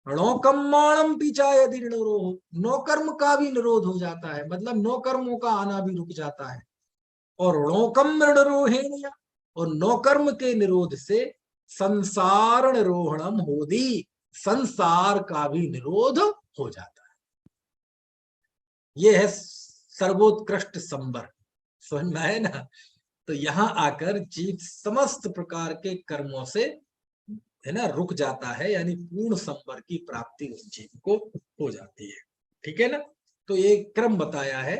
णोकम्माणम पिचा यदि निरोह, नौ कर्म का भी निरोध हो जाता है, मतलब नौ कर्मों का आना भी रुक जाता है। और णोकम निरोहेण, और नौ कर्म के निरोध से संसार निरोहणम होदी, संसार का भी निरोध हो जाता है। यह है सर्वोत्कृष्ट संवर, समझ में है ना। तो यहां आकर जीव समस्त प्रकार के कर्मों से, है ना, रुक जाता है, यानी पूर्ण संवर की प्राप्ति उस जीव को हो जाती है, ठीक है ना। तो ये क्रम बताया है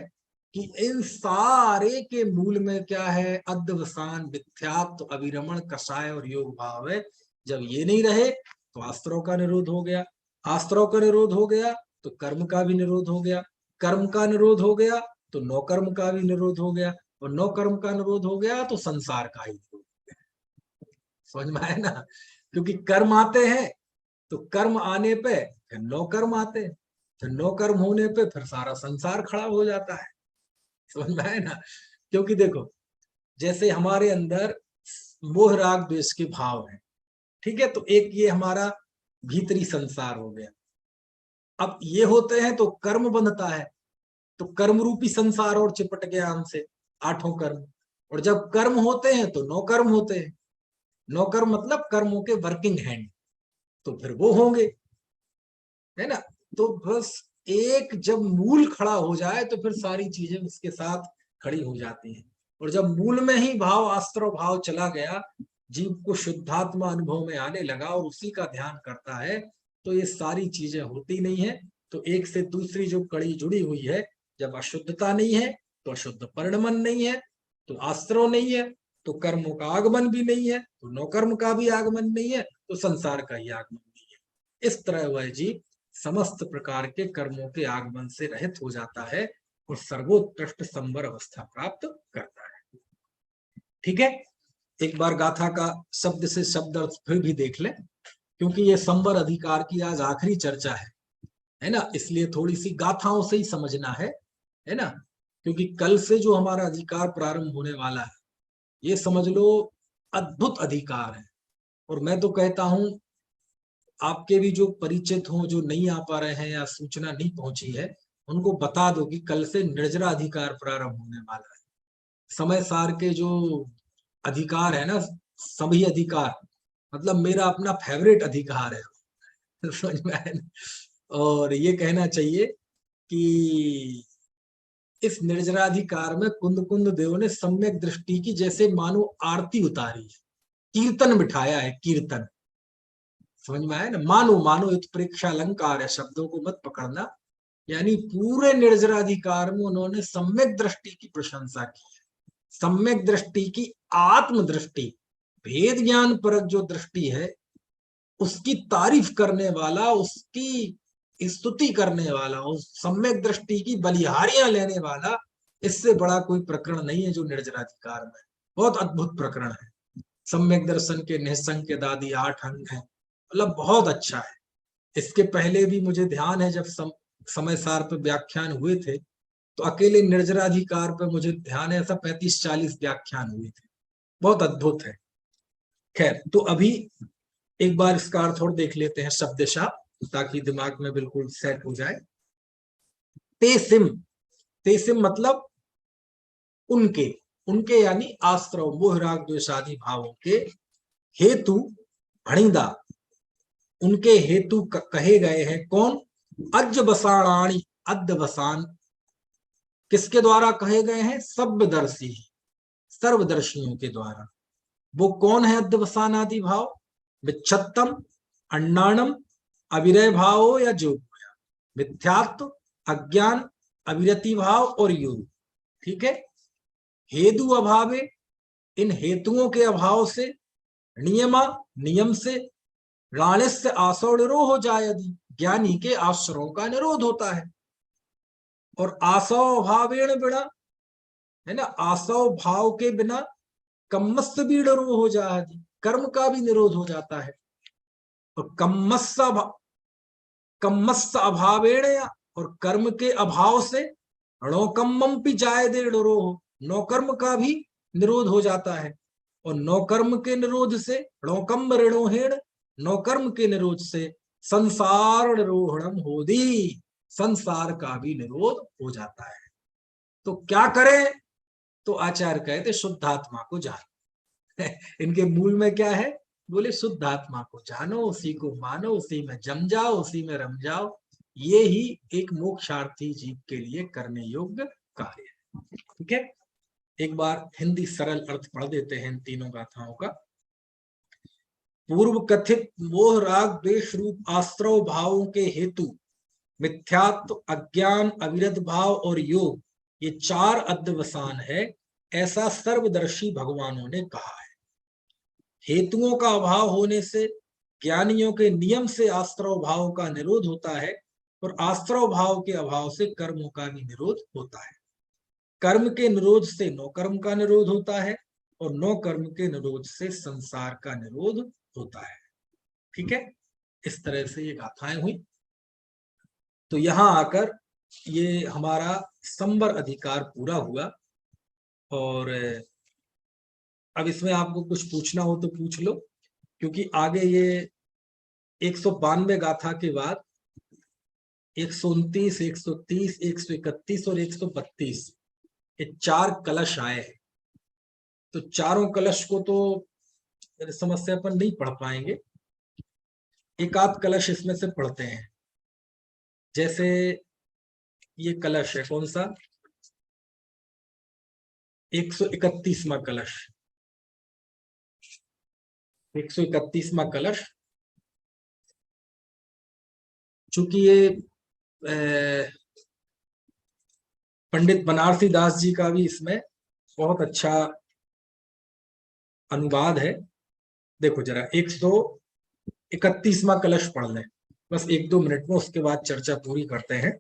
कि इन सारे के मूल में क्या है, अध्यवसान, मिथ्यात्व, अविरमण, कषाय और योग भाव है। जब ये नहीं रहे तो आस्त्रों का निरोध हो गया, आस्त्रों का निरोध हो गया तो कर्म का भी निरोध हो गया, कर्म का निरोध हो गया तो नौ कर्म का भी निरोध हो गया, और नौ कर्म का निरोध हो गया तो संसार का ही निरोध हो गया, समझ में आया ना। क्योंकि कर्म आते हैं तो कर्म आने पे फिर नौ कर्म आते हैं, फिर नौ कर्म होने पे फिर सारा संसार खड़ा हो जाता है, समझ में आया ना। क्योंकि देखो, जैसे हमारे अंदर मोह राग द्वेष के भाव है, ठीक है, तो एक ये हमारा भीतरी संसार हो गया। अब ये होते हैं तो कर्म बनता है, तो कर्म रूपी संसार और चिपट गया हमसे, आठों कर्म। और जब कर्म होते हैं तो नौ कर्म होते हैं, नौ कर्म मतलब कर्मों के वर्किंग हैंड, तो फिर वो होंगे। है ना। तो बस एक जब मूल खड़ा हो जाए तो फिर सारी चीजें उसके साथ खड़ी हो जाती हैं। और जब मूल में ही भाव आश्रव भाव चला गया, जीव को शुद्धात्मा अनुभव में आने लगा और उसी का ध्यान करता है, तो ये सारी चीजें होती नहीं है। तो एक से दूसरी जो कड़ी जुड़ी हुई है, जब अशुद्धता नहीं है तो अशुद्ध परिणमन नहीं है, तो आश्रव नहीं है तो कर्मों का आगमन भी नहीं है, तो नौकर्म का भी आगमन नहीं है, तो संसार का ही आगमन नहीं है। इस तरह वह जीव समस्त प्रकार के कर्मों के आगमन से रहित हो जाता है और सर्वोत्कृष्ट संवर अवस्था प्राप्त करता है। ठीक है, एक बार गाथा का शब्द से शब्द अर्थ फिर भी देख लें, क्योंकि ये संवर अधिकार की आज आखिरी चर्चा है ना, इसलिए थोड़ी सी गाथाओं से ही समझना है ना। क्योंकि कल से जो हमारा अधिकार प्रारंभ होने वाला है, ये समझ लो अद्भुत अधिकार है। और मैं तो कहता हूं आपके भी जो परिचित हों, जो नहीं आ पा रहे हैं या सूचना नहीं पहुंची है, उनको बता दो कि कल से निर्जरा अधिकार प्रारंभ होने वाला है। समय सार के जो अधिकार है ना, सभी अधिकार, मतलब मेरा अपना फेवरेट अधिकार है समझ में आया ना? और ये कहना चाहिए कि इस निर्जराधिकार में कुंद कुंद देव ने सम्यक दृष्टि की जैसे मानो आरती उतारी है, कीर्तन बिठाया है, कीर्तन। समझ में आया ना, मानो मानो उत्प्रेक्षा अलंकार है, शब्दों को मत पकड़ना। यानी पूरे निर्जराधिकार में उन्होंने सम्यक दृष्टि की प्रशंसा की है। सम्यक दृष्टि की आत्म दृष्टि, भेद ज्ञान परक जो दृष्टि है, उसकी तारीफ करने वाला, उसकी स्तुति करने वाला, उस सम्यक दृष्टि की बलिहारियां लेने वाला, इससे बड़ा कोई प्रकरण नहीं है जो निर्जराधिकार में। बहुत अद्भुत प्रकरण है। सम्यक दर्शन के निःसंग के दादी 8 अंग है, मतलब बहुत अच्छा है। इसके पहले भी मुझे ध्यान है जब समय सार पे व्याख्यान हुए थे, तो अकेले निर्जराधिकार पे मुझे ध्यान है ऐसा 35-40 व्याख्यान हुए थे। बहुत अद्भुत है। खैर, तो अभी एक बार इसका अर्थ और देख लेते हैं शब्दशः, ताकि दिमाग में बिल्कुल सेट हो जाए। तेसिम, तेसिम मतलब उनके, उनके यानी आश्रव मोह राग द्वेषादि भावों के हेतु भणिदा, उनके हेतु कहे गए हैं कौन? अज्जबसाणाणी, अद्वसान, किसके द्वारा कहे गए हैं? सब्बदर्शी, सर्वदर्शियों के द्वारा। वो कौन है अद्वसान आदि भाव? विच्छत्तम, अन्नाणम, अविरय भाव या जो मिथ्यात्व, अज्ञान, अविरति भाव और योग। ठीक है। हेतु अभावे, इन हेतुओं के अभाव से, नियमा, नियम से, राणिस्य आसव निरोध हो जाए, यदि ज्ञानी के आश्रयों का निरोध होता है। और आसव अभावेण बिना, है ना, आसव भाव के बिना कम्मस्त भी निरोध हो जाए, कर्म का भी निरोध हो जाता है। और कम्मस्त अभावेण, और कर्म के अभाव से णोकम्मम पी जाए दे हो, नौकर्म का भी निरोध हो जाता है। और नौकर्म के निरोध से णोकम्म ऋणोहेण, नौकर्म के निरोध से संसार निरोहणम होदी, संसार का भी निरोध हो जाता है। तो क्या करें? तो आचार्य कहते शुद्धात्मा को जानो इनके मूल में क्या है? बोले शुद्धात्मा को जानो, उसी को मानो, उसी में जम जाओ, उसी में रम जाओ। ये ही एक मोक्षार्थी जीव के लिए करने योग्य कार्य है। ठीक है, एक बार हिंदी सरल अर्थ पढ़ देते हैं इन तीनों गाथाओं का। पूर्व कथित मोह राग द्वेष रूप आश्रव भावों के हेतु मिथ्यात्व, अज्ञान, अविरत भाव और योग, ये 4 अध्यवसान है, ऐसा सर्वदर्शी भगवानों ने कहा है। हेतुओं का अभाव होने से ज्ञानियों के नियम से आश्रव भाव का निरोध होता है, और आश्रव भाव के अभाव से कर्मों का भी निरोध होता है। कर्म के निरोध से नौ कर्म का निरोध होता है, और नौ कर्म के निरोध से संसार का निरोध होता है। ठीक है, इस तरह से ये गाथाएं हुई। तो यहां आकर ये हमारा संवर अधिकार पूरा हुआ। और अब इसमें आपको कुछ पूछना हो तो पूछ लो, क्योंकि आगे ये 192 गाथा के बाद 129, 130, 131 और 132 ये 4 कलश आए हैं। तो चारों कलश को तो मेरे समझ से अपन नहीं पढ़ पाएंगे, एक आध कलश इसमें से पढ़ते हैं। जैसे ये कलश है, कौन सा, 131वां कलश, 131वां कलश। चूंकि ये पंडित बनारसी दास जी का भी इसमें बहुत अच्छा अनुवाद है। देखो जरा 131वां कलश पढ़ लें, बस 1-2 मिनट में, उसके बाद चर्चा पूरी करते हैं।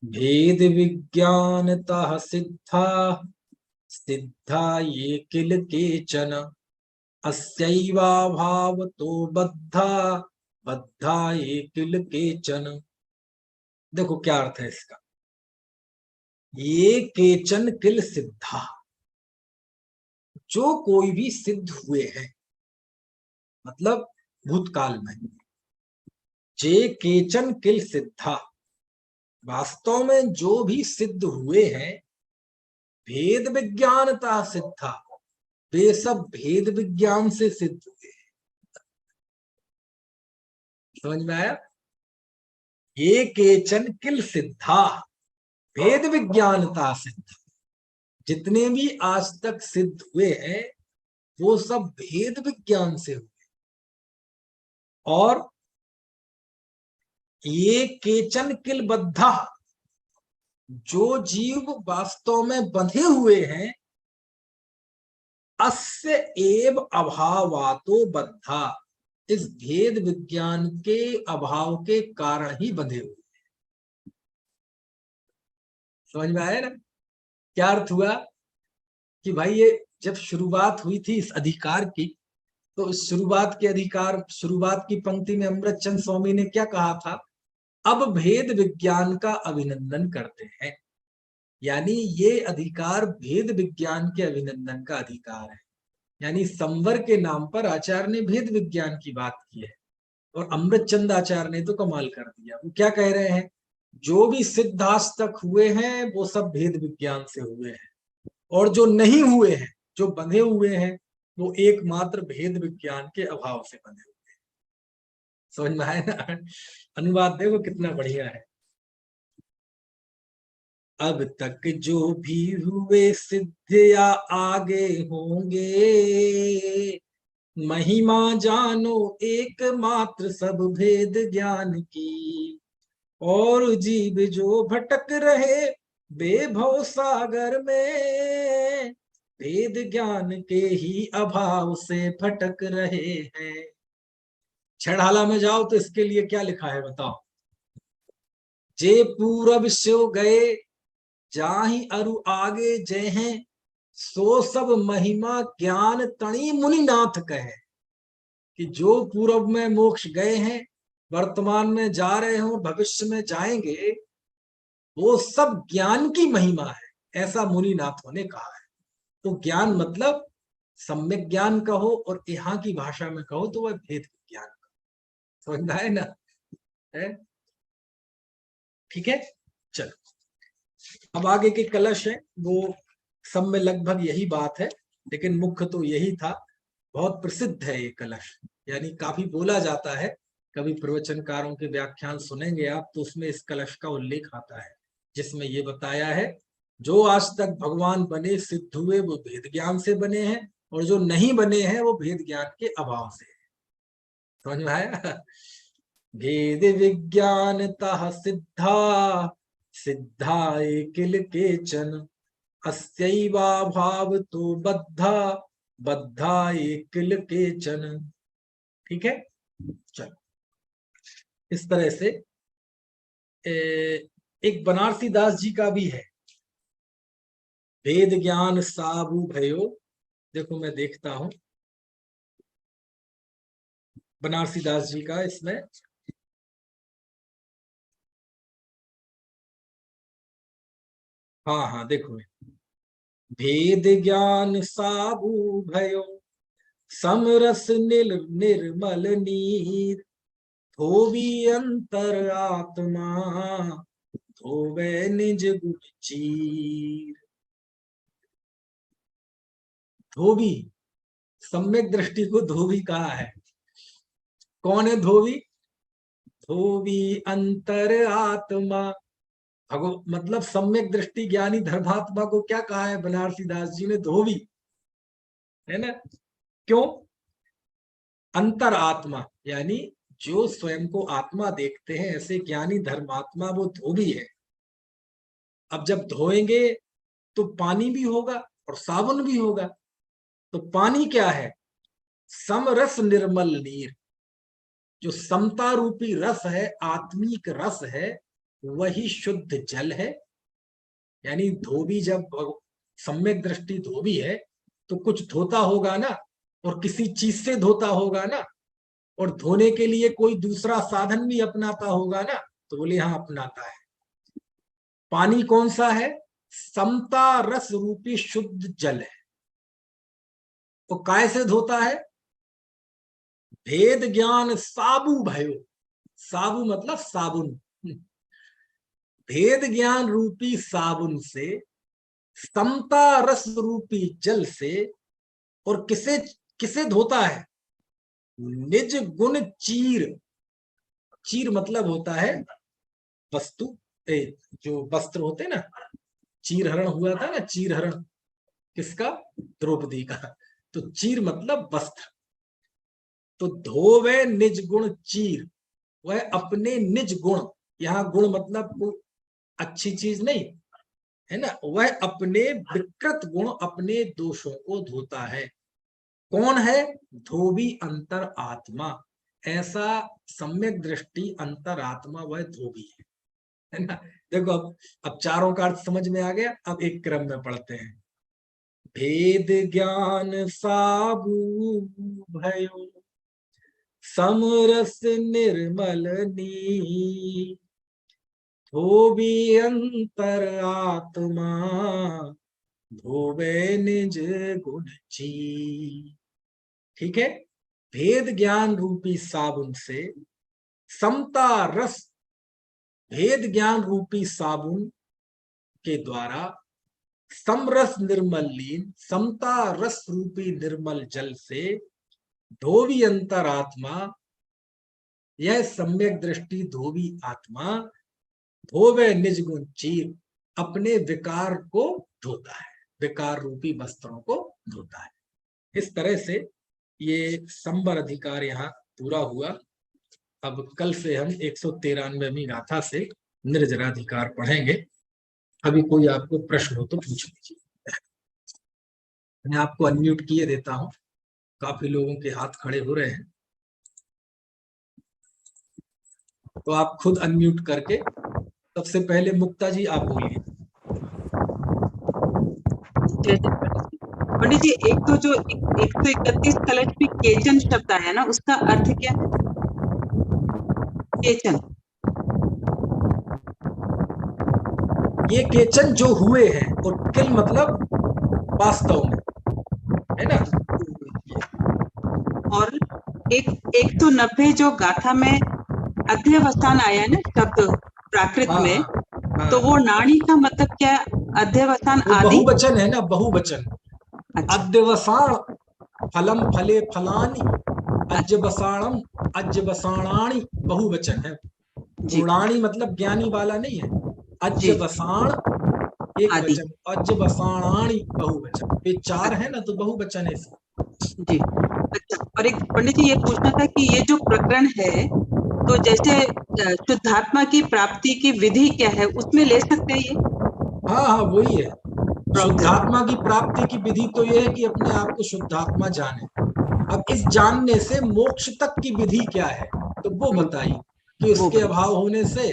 भेद विज्ञानता सिद्धा, सिद्धा ये किल केचन, अस्यैवाभावतो बद्धा, बद्धा ये किल केचन। देखो क्या अर्थ है इसका। ये केचन किल सिद्धा, जो कोई भी सिद्ध हुए हैं, मतलब भूतकाल में। जे केचन किल सिद्धा, वास्तव में जो भी सिद्ध हुए हैं, भेद विज्ञानता सिद्धा, वे सब भेद विज्ञान से सिद्ध हुए हैं। समझ में आया? ये केचन किल सिद्धा, भेद विज्ञानता सिद्धा, जितने भी आज तक सिद्ध हुए हैं वो सब भेद विज्ञान से हुए। और ये केचन किल बद्धा, जो जीव वास्तव में बंधे हुए हैं, अस्य एव अभावातो बद्धा, इस भेद विज्ञान के अभाव के कारण ही बंधे हुए। समझ में आया ना? क्या अर्थ हुआ कि भाई ये जब शुरुआत हुई थी इस अधिकार की, तो इस शुरुआत के अधिकार, शुरुआत की पंक्ति में अमृतचंद स्वामी ने क्या कहा था, अब भेद विज्ञान का अभिनंदन करते हैं। यानी ये अधिकार भेद विज्ञान के अभिनंदन का अधिकार है। यानी संवर के नाम पर आचार्य ने भेद विज्ञान की बात की है, और अमृतचंद आचार्य ने तो कमाल कर दिया। वो क्या कह रहे हैं, जो भी सिद्ध आज तक हुए हैं वो सब भेद विज्ञान से हुए हैं, और जो नहीं हुए हैं, जो बंधे हुए हैं, वो एकमात्र भेद विज्ञान के अभाव से बंधे हुए हैं। समझ में आया ना? अनुवाद देखो कितना बढ़िया है। अब तक जो भी हुए सिद्ध या आगे होंगे, महिमा जानो एकमात्र सब भेद ज्ञान की, और जीव जो भटक रहे बेभव सागर में, भेद ज्ञान के ही अभाव से भटक रहे हैं। छड़ाला में जाओ तो इसके लिए क्या लिखा है बताओ। जे पूरब स्यो गए, जाहि अरु आगे जय हैं, सो सब महिमा ज्ञान तणी मुनिनाथ कहे। कि जो पूर्व में मोक्ष गए हैं, वर्तमान में जा रहे हो, भविष्य में जाएंगे, वो सब ज्ञान की महिमा है, ऐसा मुनिनाथों ने कहा है। तो ज्ञान मतलब सम्यक ज्ञान कहो, और यहाँ की भाषा में कहो तो वह भेद ज्ञान कहो। समझ है ना? है ठीक है। चलो अब आगे के कलश है, वो सब में लगभग यही बात है, लेकिन मुख्य तो यही था। बहुत प्रसिद्ध है ये कलश, यानी काफी बोला जाता है। कभी प्रवचनकारों के व्याख्यान सुनेंगे आप तो उसमें इस कलश का उल्लेख आता है, जिसमें ये बताया है, जो आज तक भगवान बने सिद्ध हुए वो भेद ज्ञान से बने हैं, और जो नहीं बने हैं वो भेद ज्ञान के अभाव से है। समझ में आया? भेद विज्ञानता सिद्धा, सिद्धा किल केचन, अस्यैवा भाव तो बद्धा, बद्धा किल केचन। ठीक है। चलो इस तरह से एक बनारसी दास जी का भी है, वेद ज्ञान साबु भयो। देखो मैं देखता हूं बनारसी दास जी का इसमें। हाँ हाँ देखो, भेद ज्ञान साबु भयो, समरस निर्मल नीर, धोबी अंतर आत्मा, धोवे निज गुण चीर। धोबी, सम्यक दृष्टि को धोबी कहा है। कौन है धोबी? धोबी अंतर आत्मा। मतलब सम्यक दृष्टि ज्ञानी धर्मात्मा को क्या कहा है बनारसी दास जी ने? धोबी, है ना? क्यों? अंतर आत्मा, यानी जो स्वयं को आत्मा देखते हैं ऐसे ज्ञानी धर्मात्मा, वो धोबी है। अब जब धोएंगे तो पानी भी होगा और साबुन भी होगा। तो पानी क्या है? समरस निर्मल नीर। जो समता रूपी रस है, आत्मिक रस है, वही शुद्ध जल है। यानी धोबी जब सम्यक दृष्टि धोबी है तो कुछ धोता होगा ना, और किसी चीज से धोता होगा ना, और धोने के लिए कोई दूसरा साधन भी अपनाता होगा ना। तो बोले हाँ, अपनाता है। पानी कौन सा है? समता रस रूपी शुद्ध जल है। तो काय से धोता है? भेद ज्ञान साबु भयो। साबु मतलब साबुन। भेद ज्ञान रूपी साबुन से, समता रस रूपी जल से, और किसे किसे धोता है? निज गुण चीर। चीर मतलब होता है वस्तु, जो वस्त्र होते ना। चीर हरण हुआ था ना, चीर हरण किसका? द्रौपदी का। तो चीर मतलब वस्त्र। तो धोवे निज गुण चीर, वह अपने निज गुण, यहाँ गुण मतलब कोई अच्छी चीज नहीं है ना, वह अपने विकृत गुण, अपने दोषों को धोता है। कौन है? धोबी अंतर आत्मा। ऐसा सम्यक दृष्टि अंतर आत्मा वह धोबी है ना? देखो अब चारों का अर्थ समझ में आ गया। अब एक क्रम में पढ़ते हैं। भेद ज्ञान साबु भयो, समरस निर्मल नीर, धोबी अंतर आत्मा, धोबे निज गुण ची। ठीक है? भेद ज्ञान रूपी साबुन से, समता रस, भेद ज्ञान रूपी साबुन के द्वारा समरस निर्मल लीन, समता रस रूपी निर्मल जल से धोबी अंतर आत्मा, यह सम्यक दृष्टि धोबी आत्मा, धोवे निज गुण चीर, अपने विकार को धोता है, विकार रूपी वस्त्रों को धोता है। इस तरह से ये संबर अधिकार यहाँ पूरा हुआ। अब कल से हम 193वीं गाथा से निर्जराधिकार पढ़ेंगे। अभी कोई आपको प्रश्न हो तो पूछ लीजिए। मैं आपको अनम्यूट किए देता हूँ, काफी लोगों के हाथ खड़े हो रहे हैं, तो आप खुद अनम्यूट करके सबसे पहले मुक्ता जी आप बोलिए। पंडित जी, एक तो जो 131 कलश में केचन शब्द आया ना, उसका अर्थ क्या है? केचन, ये केचन जो हुए हैं, और किल मतलब वास्तव में, है ना? और 190 जो गाथा में अध्यवसान आया ना शब्द प्राकृत हाँ में, हाँ तो हाँ, वो नाणी का मतलब क्या? अध्यवसान वो आदि। बहुवचन है ना, बहुवचन। अच्छा अद्यवसाण फलम फले फलानि, अच्छा, अज्यवसाणम अज्यवसाणानि, बहुवचन है। जी गुणाणी मतलब ज्ञानी वाला नहीं है। जी, अज्यवसाण एक आदि, वचन, अज्यवसाणानि बहुवचन। ये चार है अच्छा ना, तो बहुवचन है। जी। अच्छा, और एक पंडित जी ये पूछना था कि ये जो प्रकरण है, तो जैसे शुद्धात्मा की प्राप्ति की विधि क्या है, उसमें ले सकते हैं ये हाँ हाँ, वही है। प्रोसेस? शुद्धात्मा की प्राप्ति की विधि तो यह है कि अपने आप को शुद्धात्मा जाने। अब इस जानने से मोक्ष तक की विधि क्या है, तो वो बताई कि वो उसके अभाव होने से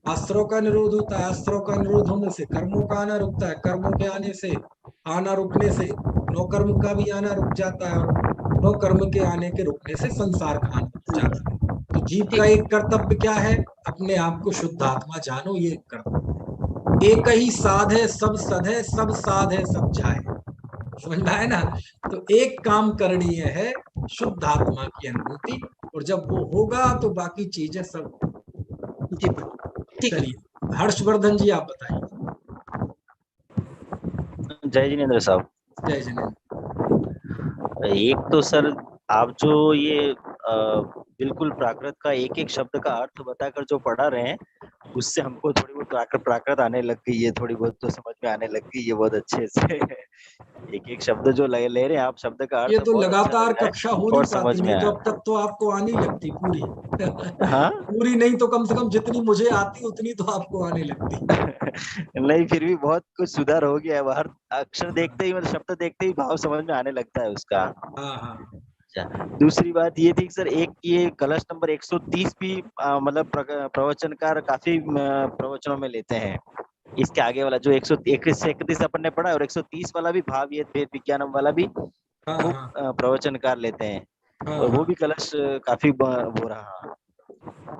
अस्त्रों का निरोध होता है, अस्त्रों का निरोध होने से कर्मों का आना रुकता है, कर्मों के आने से आना रुकने से नौ कर्म का भी आना रुक जाता है, और नौ कर्म के आने के रुकने से संसार का आना रुक जाता है। तो जीव का ठीक, एक कर्तव्य क्या है? अपने आप को शुद्धात्मा जानो, ये कर्तव्य। एक ही साध है सब सध है, सब साध है सब जाए। समझ में आए ना? तो एक काम करणीय है, शुद्ध आत्मा की अनुभूति, और जब वो होगा तो बाकी चीजें सब। जी पंडित, ठीक है। चलिए हर्षवर्धन जी आप बताइए। जय जिनेन्द्र साहब। जय जनेन्द्र। एक तो सर, आप जो ये बिल्कुल प्राकृत का एक एक शब्द का अर्थ बताकर जो पढ़ा रहे हैं, उससे हमको थोड़ी बहुत प्राकृत आने लग गई है, थोड़ी बहुत तो समझ में आने लग गई है बहुत अच्छे से। एक एक शब्द जो ले रहे हैं आप, शब्द का ये अर्थ तो बहुत अच्छा लगातार लग रहा कक्षा है हो नहीं और पाती, समझ में नहीं तो आया। अब तक तो आपको आनी लगती पूरी। हाँ। पूरी नहीं तो कम से कम जितनी मुझे आती उतनी तो आपको आने लगती। नहीं, फिर भी बहुत कुछ सुधार हो गया है, हर अक्षर देखते ही, मतलब शब्द देखते ही भाव समझ में आने लगता है उसका। हाँ हाँ अच्छा, दूसरी बात ये थी सर, एक ये कलश नंबर 130 भी मतलब प्रवचनकार काफी प्रवचनों में लेते हैं। इसके आगे वाला जो 131 से 31 अपन ने पढ़ा, और 130 वाला भी, भाव ये भेद विज्ञानम वाला भी हाँ खूब हाँ प्रवचनकार लेते हैं, हाँ और वो हाँ भी कलश काफी वो रहा।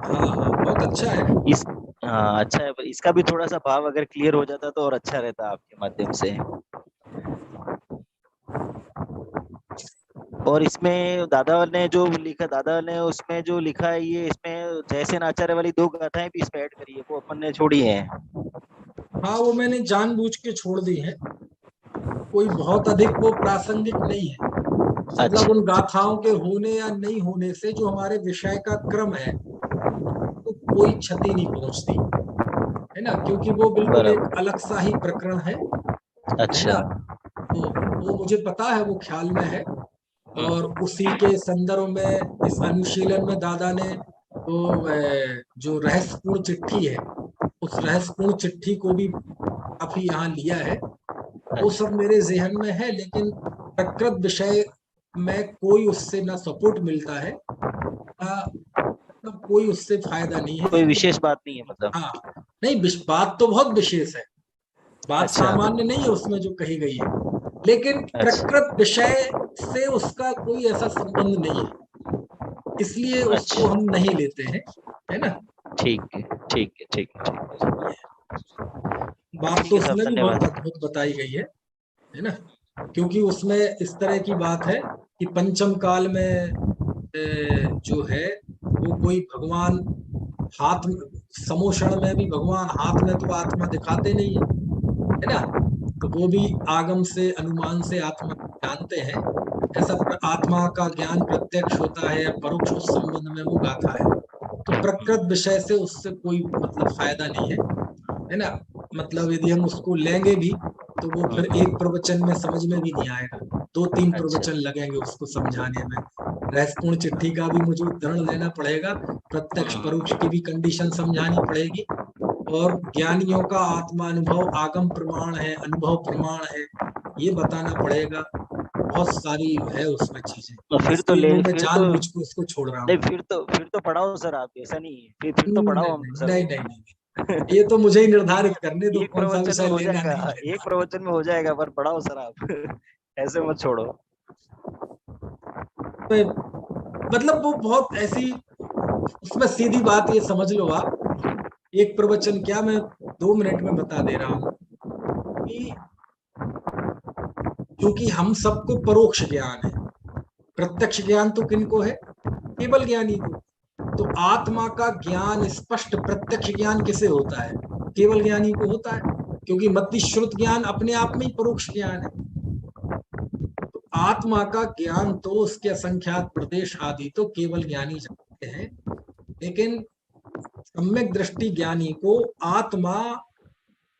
हाँ हाँ बहुत अच्छा है। इस हाँ अच्छा है, पर इसका भी थोड़ा सा भाव अगर क्लियर हो जाता तो और अच्छा रहता आपके माध्यम से। और इसमें दादा ने जो लिखा, दादा ने उसमें जो लिखा है, ये इसमें जयसेन आचार्य वाली 2 गाथाएं भी इसमें ऐड करी है, वो अपन ने छोड़ी है। हाँ वो मैंने जानबूझ के छोड़ दी है, कोई बहुत अधिक वो प्रासंगिक नहीं है। मतलब अच्छा। उन गाथाओं के होने या नहीं होने से जो हमारे विषय का क्रम है तो कोई क्षति नहीं पहुंचती, है ना, क्योंकि वो बिल्कुल एक बराबर। अलग सा ही प्रकरण है अच्छा। ना। तो वो मुझे पता है, वो ख्याल में है। और हम्म। उसी के संदर्भ में इस अनुशीलन में दादा ने तो जो रहस्यपूर्ण चिट्ठी है, उस रहस्यपूर्ण चिट्ठी को भी काफी यहाँ लिया है। वो अच्छा। सब मेरे जहन में है, लेकिन प्रकृत विषय में कोई उससे ना सपोर्ट मिलता है, ना मतलब कोई उससे फायदा नहीं है, कोई इसलिए। विशेष बात नहीं है मतलब। हाँ नहीं, बात तो बहुत विशेष है, बात अच्छा। सामान्य नहीं है उसमें जो कही गई है, लेकिन अच्छा। प्रकृत विषय से उसका कोई ऐसा संबंध नहीं है, इसलिए उसको अच्छा। हम नहीं लेते हैं, है ना। ठीक है, ठीक है, ठीक है, ठीक बात ठीक तो है साहब, उसमें भी बहुत धन्यवाद। अद्भुत बताई गई है ना। क्योंकि उसमें इस तरह की बात है कि पंचम काल में जो है वो कोई भगवान हाथ में, समोषण में भी भगवान हाथ में तो आत्मा दिखाते नहीं है ना। तो वो भी आगम से अनुमान से आत्मा जानते हैं, ऐसा आत्मा का ज्ञान प्रत्यक्ष होता है या परोक्ष, उस संबंध में वो गाथा है। तो प्रकृत विषय से उससे कोई मतलब फायदा नहीं है ना। मतलब यदि हम उसको लेंगे भी तो वो फिर एक प्रवचन में समझ में भी नहीं आएगा, 2-3 अच्छा। प्रवचन लगेंगे उसको समझाने में। रहस्यपूर्ण चिट्ठी का भी मुझे उद्धरण लेना पड़ेगा, प्रत्यक्ष परोक्ष की भी कंडीशन समझानी पड़ेगी, और ज्ञानियों का आत्मा अनुभव आगम प्रमाण है, अनुभव प्रमाण है, ये बताना पड़ेगा। बहुत सारी है उसमें चीजें, तो फिर तो इसलिए ले वो मैं फिर तो जानबूझ के उसको छोड़ रहा नहीं, हूँ। फिर तो पढ़ाओ सर आप, ऐसा नहीं है, फिर तो नहीं पढ़ाओ नहीं हमको सर नहीं वो। नहीं नहीं, ये तो मुझे ही एक निर्धारित करने दो एक कौन सा प्रवचन में विषय हो लेना जाएगा, नहीं एक लेना। प्रवचन में हो जाएगा, पर पढ़ाओ सर आप। ऐसे मत छोड़ो। मतलब वो बहुत ऐसी, उसमें सीधी बात ये समझ लो आप, एक प्रवचन क्या, मैं 2 मिनट में बता दे रहा हूँ कि क्योंकि हम सबको परोक्ष ज्ञान है, प्रत्यक्ष ज्ञान तो किनको है, केवल ज्ञानी को। तो आत्मा का ज्ञान स्पष्ट प्रत्यक्ष ज्ञान किसे होता है, केवल ज्ञानी को होता है, क्योंकि मति श्रुत ज्ञान अपने आप में ही परोक्ष ज्ञान है। तो आत्मा का ज्ञान तो उसके असंख्यात प्रदेश आदि तो केवल ज्ञानी जानते हैं, लेकिन सम्यक दृष्टि ज्ञानी को आत्मा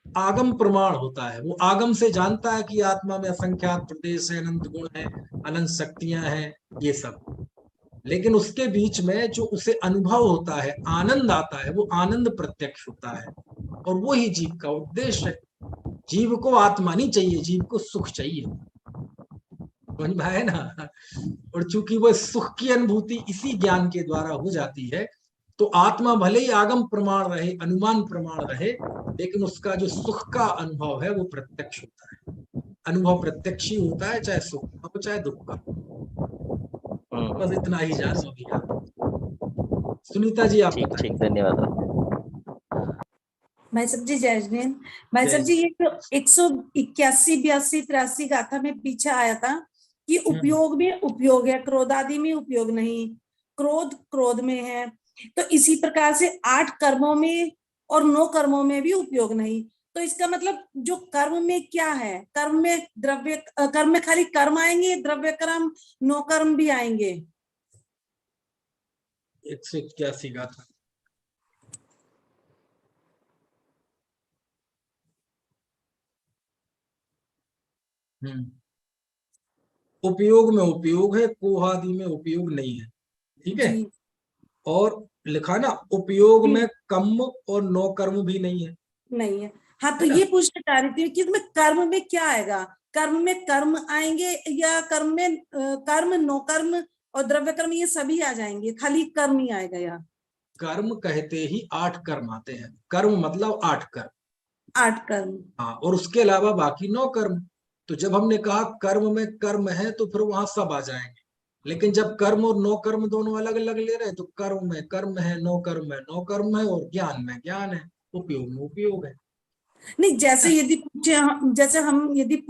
आगम प्रमाण होता है, वो आगम से जानता है कि आत्मा में असंख्यात प्रदेश है, अनंत गुण है, अनंत शक्तियां हैं, ये सब। लेकिन उसके बीच में जो उसे अनुभव होता है, आनंद आता है, वो आनंद प्रत्यक्ष होता है, और वो ही जीव का उद्देश्य है। जीव को आत्मा नहीं चाहिए, जीव को सुख चाहिए, समझ में आया ना। और चूंकि वो सुख की अनुभूति इसी ज्ञान के द्वारा हो जाती है, तो आत्मा भले ही आगम प्रमाण रहे, अनुमान प्रमाण रहे, लेकिन उसका जो सुख का अनुभव है वो प्रत्यक्ष होता है। अनुभव प्रत्यक्ष ही होता है, चाहे सुख का हो चाहे दुख का। बस इतना ही जानो अभी आप। सुनीता जी आप ठीक बताएं। ठीक, धन्यवाद। भाई साहब जी जय जैन। भाई साहब जी ये तो 181, 82, 83 गाथा में पीछे आया था कि उपयोग में उपयोग है, क्रोध आदि में उपयोग नहीं, क्रोध क्रोध में है। तो इसी प्रकार से 8 कर्मों में और 9 कर्मों में भी उपयोग नहीं। तो इसका मतलब जो कर्म में क्या है, कर्म में द्रव्य, कर्म में खाली कर्म आएंगे, द्रव्य कर्म 9 कर्म भी आएंगे। 181 गाथा। उपयोग में उपयोग है, कोहादि में उपयोग नहीं है, ठीक है। जी और लिखा ना उपयोग जी। में कर्म और नो कर्म भी नहीं है। नहीं है। हाँ तो है ना? ये पूछना चाह रही थी कि इसमें कर्म में क्या आएगा, कर्म में कर्म आएंगे या कर्म में कर्म, नो कर्म और द्रव्य कर्म ये सभी आ जाएंगे, खाली कर्म ही आएगा यहाँ? कर्म कहते ही 8 कर्म आते हैं, कर्म मतलब 8 कर्म। 8 कर्म। हाँ, और उसके अलावा बाकी 9 कर्म। तो जब हमने कहा कर्म में कर्म है तो फिर वहां सब आ जाएंगे। लेकिन जब कर्म और नो कर्म दोनों अलग अलग ले रहे हैं तो कर्म में कर्म है, नो कर्म में नो कर्म है, और ज्ञान में ज्ञान है, उपयोग में उपयोग है। नहीं, जैसे यदि पूछे जैसे हम यदि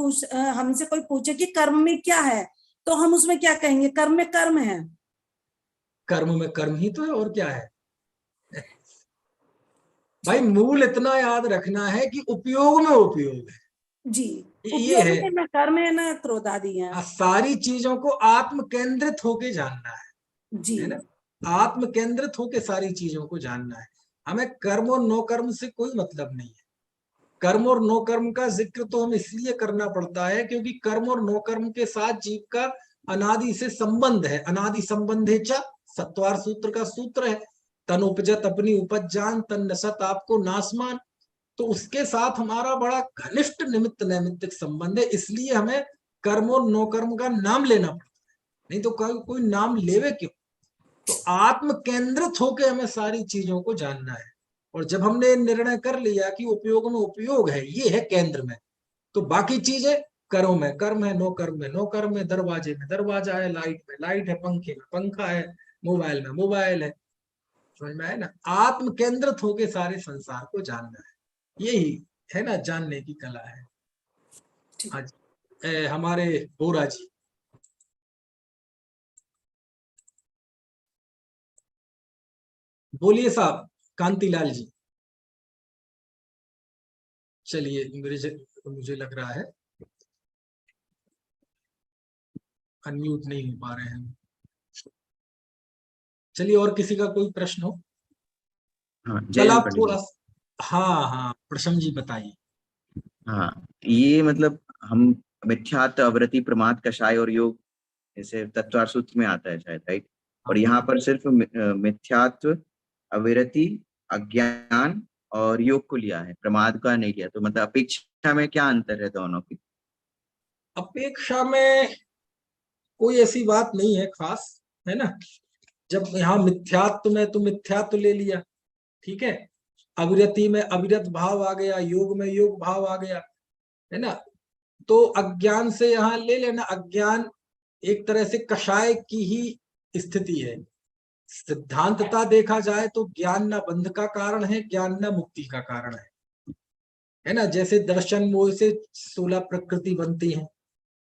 हमसे कोई पूछे कि कर्म में क्या है, तो हम उसमें क्या कहेंगे? कर्म में कर्म है। कर्म में कर्म ही तो है, और क्या है भाई। मूल इतना याद रखना है कि उपयोग में उपयोग है, जी, ये उपयोग है। में ना कर्म है ना क्रोध आदि है। सारी चीजों को आत्म केंद्रित होके जानना जी है ना। आत्म केंद्रित होके सारी चीजों को जानना है। हमें कर्म और नो कर्म से कोई मतलब नहीं है। कर्म और नो कर्म का जिक्र तो हम इसलिए करना पड़ता है क्योंकि कर्म और नो कर्म के साथ जीव का अनादि से संबंध है। अनादि संबंधे च सत्वार सूत्र का सूत्र है, तन उपजत अपनी उपज जान, तन नसत आपको नासमान। तो उसके साथ हमारा बड़ा घनिष्ठ निमित्त नैमित्तिक संबंध है, इसलिए हमें कर्म और नो कर्म का नाम लेना पड़ता है। नहीं तो कोई नाम लेवे क्यों। तो आत्म केंद्रित होकर हमें सारी चीजों को जानना है। और जब हमने निर्णय कर लिया कि उपयोग में उपयोग है, ये है केंद्र में, तो बाकी चीजें कर्म में कर्म है, नो कर्म में नो कर्म है, दरवाजे में दरवाजा है, लाइट में लाइट है, पंखे में पंखा है, मोबाइल में मोबाइल है। समझ में आया ना? आत्म केंद्रित होके सारे संसार को जानना है, यही है ना जानने की कला है। आज हमारे बोरा जी, बोलिए साहब, कांतिलाल जी। चलिए, मुझे लग रहा है अनम्यूट नहीं हो पा रहे हैं। चलिए, और किसी का कोई प्रश्न हो? हाँ, कल जय आप पंडित थोड़ा, जी। हाँ हाँ प्रशम जी बताइए। हाँ, ये मतलब हम मिथ्यात्व, अवृत्ति, प्रमाद, कषाय और योग जैसे तत्वार सूत्र में आता है शायद, राइट। और यहाँ पर सिर्फ मिथ्यात्व, अविरति, अज्ञान और योग को लिया है, प्रमाद का नहीं लिया। तो मतलब अपेक्षा में क्या अंतर है दोनों की? अपेक्षा में कोई ऐसी बात नहीं है खास, है ना। जब यहाँ मिथ्यात्व में तो मिथ्यात्व ले लिया, ठीक है। अविरति में अविरत भाव आ गया, योग में योग भाव आ गया, है ना। तो अज्ञान से यहाँ ले लेना, अज्ञान एक तरह से कषाय की ही स्थिति है। सिद्धांतता देखा जाए तो ज्ञान न बंध का कारण है, ज्ञान न मुक्ति का कारण है ना। जैसे दर्शन मोह से 16 प्रकृति बनती है,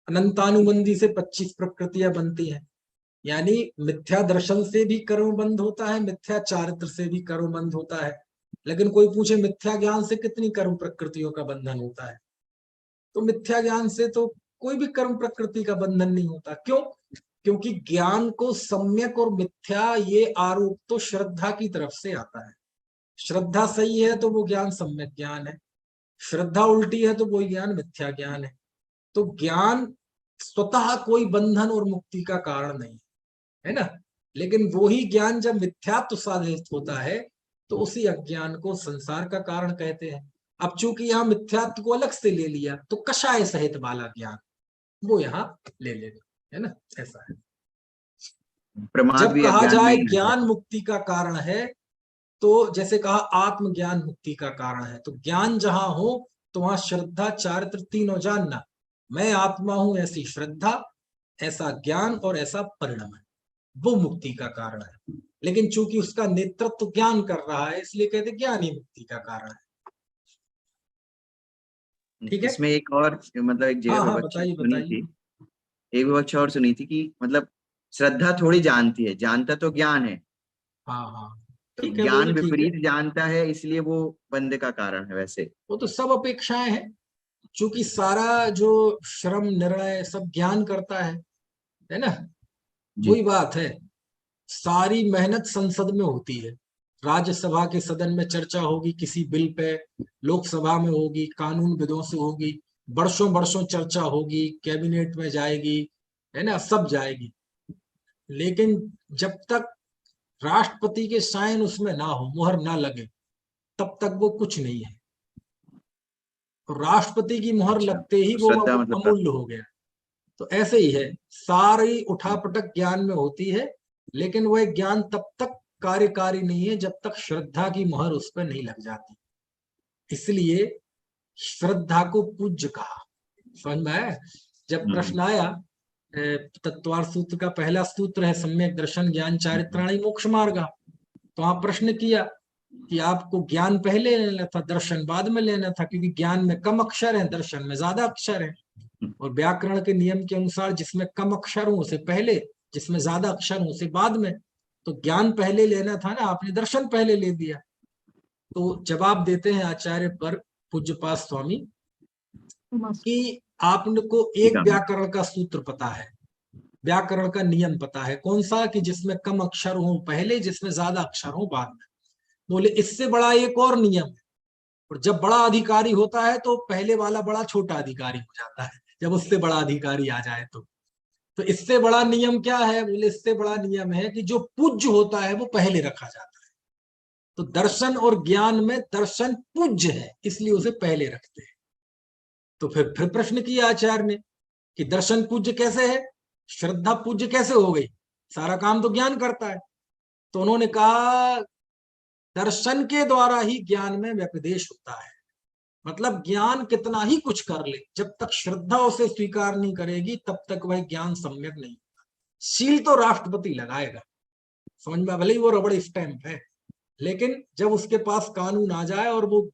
अनंतानुबंधी से 25 प्रकृतियां बनती हैं। यानी मिथ्या दर्शन से भी कर्म बंध होता है, मिथ्या चारित्र से भी कर्म बंध होता है। लेकिन कोई पूछे मिथ्या ज्ञान से कितनी कर्म प्रकृतियों का बंधन होता है, तो मिथ्या ज्ञान से तो कोई भी कर्म प्रकृति का बंधन नहीं होता। क्यों? क्योंकि ज्ञान को सम्यक और मिथ्या ये आरोप तो श्रद्धा की तरफ से आता है। श्रद्धा सही है तो वो ज्ञान सम्यक ज्ञान है, श्रद्धा उल्टी है तो वो ज्ञान मिथ्या ज्ञान है। तो ज्ञान स्वतः कोई बंधन और मुक्ति का कारण नहीं है ना। लेकिन वो ही ज्ञान जब मिथ्यात्व साधित होता है तो उसी अज्ञान को संसार का कारण कहते हैं। अब चूंकि यहाँ मिथ्यात्व को अलग से ले लिया तो कषाय सहित वाला ज्ञान वो यहाँ ले लेना, है ना। ऐसा है। प्रमाद जब भी कहा अज्ञान में जाए ही आता ज्ञान है। मुक्ति का कारण है, तो जैसे कहा आत्मज्ञान मुक्ति का कारण है, तो ज्ञान जहां हो तो वहां श्रद्धा चारित्र तीनों जानना। मैं आत्मा हूं ऐसी श्रद्धा, ऐसा ज्ञान और ऐसा परिणाम है, वो मुक्ति का कारण है। लेकिन चूंकि उसका नेतृत्व ज्ञान कर रहा है इसलिए कहते ज्ञान ही मुक्ति का कारण है। ठीक है। इसमें एक और मतलब एक हाँ जगह हाँ विवक्षा बताइए सुनी बताइए। थी, एक विवक्षा और सुनी थी कि मतलब श्रद्धा थोड़ी जानती है, जानता तो ज्ञान है। हाँ हाँ तो ठीक है, वो ज्ञान भी ठीक है। विपरीत जानता है, इसलिए वो बंद का कारण है। वैसे वो तो सब अपेक्षाएं हैं, चूंकि सारा जो श्रम निर्णय सब ज्ञान करता है ना। जी। वही बात है, सारी मेहनत संसद में होती है, राज्यसभा के सदन में चर्चा होगी किसी बिल पे, लोकसभा में होगी, कानून विदों से होगी, वर्षों वर्षों चर्चा होगी, कैबिनेट में जाएगी, है ना, सब जाएगी। लेकिन जब तक राष्ट्रपति के साइन उसमें ना हो, मुहर ना लगे, तब तक वो कुछ नहीं है। तो राष्ट्रपति की मुहर अच्छा, लगते ही तो वो श्रद्धा मतलब अमूल्य हो गया। तो ऐसे ही है, सारी उठापटक ज्ञान में होती है, लेकिन वह ज्ञान तब तक कार्यकारी नहीं है जब तक श्रद्धा की मुहर उस पर नहीं लग जाती। इसलिए श्रद्धा को पूज्य कहा। समझ में आया? जब प्रश्न आया, तत्वार्थ सूत्र का पहला सूत्र है सम्यक दर्शन ज्ञान चारित्राणी मोक्ष मार्गा, तो आप प्रश्न किया कि आपको ज्ञान पहले लेना था, दर्शन बाद में लेना था, क्योंकि ज्ञान में कम अक्षर है, दर्शन में ज्यादा अक्षर है। और व्याकरण के नियम के अनुसार जिसमें कम अक्षर हो उसे पहले, जिसमें ज्यादा अक्षर हो उसे बाद में। तो ज्ञान पहले लेना था ना, आपने दर्शन पहले ले दिया। तो जवाब देते हैं आचार्य पर पूज्यपाद स्वामी कि आपको एक व्याकरण का सूत्र पता है, व्याकरण का नियम पता है, कौन सा, कि जिसमें कम अक्षर हो पहले, जिसमें ज्यादा अक्षर हो बाद में। बोले इससे बड़ा एक और नियम है, और जब बड़ा अधिकारी होता है तो पहले वाला बड़ा छोटा अधिकारी हो जाता है, जब उससे बड़ा अधिकारी आ जाए तो इससे बड़ा नियम क्या है? बोले इससे बड़ा नियम है कि जो पूज्य होता है वो पहले रखा जाता है। तो दर्शन और ज्ञान में दर्शन पूज्य है, इसलिए उसे पहले रखते हैं। तो फिर प्रश्न किया आचार्य ने कि दर्शन पूज्य कैसे है, श्रद्धा पूज्य कैसे हो गई, सारा काम तो ज्ञान करता है। तो उन्होंने कहा दर्शन के द्वारा ही ज्ञान में व्यपदेश होता है। मतलब ज्ञान कितना ही कुछ कर ले, जब तक श्रद्धा उसे स्वीकार नहीं करेगी तब तक वह ज्ञान सम्यक नहीं होता। सील तो राष्ट्रपति लगाएगा, समझ में, भले ही वो रबड़ स्टैंप है, लेकिन जब उसके पास कानून आ जाए और वो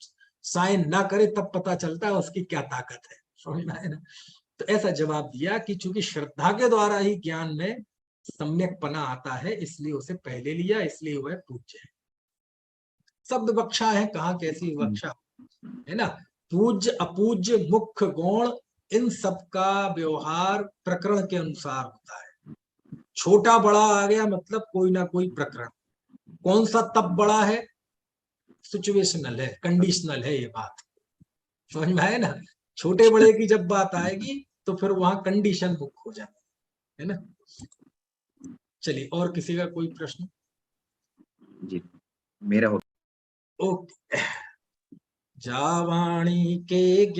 साइन ना करे तब पता चलता है उसकी क्या ताकत है। समझ में आया ना? तो ऐसा जवाब दिया कि चूंकि श्रद्धा के द्वारा ही ज्ञान में सम्यकपना आता है, इसलिए उसे पहले लिया, इसलिए वह पूज्य है। शब्द विवक्षा है, कहाँ कैसी विवक्षा है ना। पूज्य अपूज्य मुख्य गौण इन सब का व्यवहार प्रकरण के अनुसार होता है। छोटा बड़ा आ गया मतलब कोई ना कोई प्रकरण, कौन सा तब बड़ा है, सिचुएशनल है, कंडीशनल है ये बात, समझ में आए ना। छोटे बड़े की जब बात आएगी तो फिर वहां कंडीशन बुक हो जाती है ना। चलिए, और किसी का कोई प्रश्न? जी मेरा हो। ओके। जावाणी के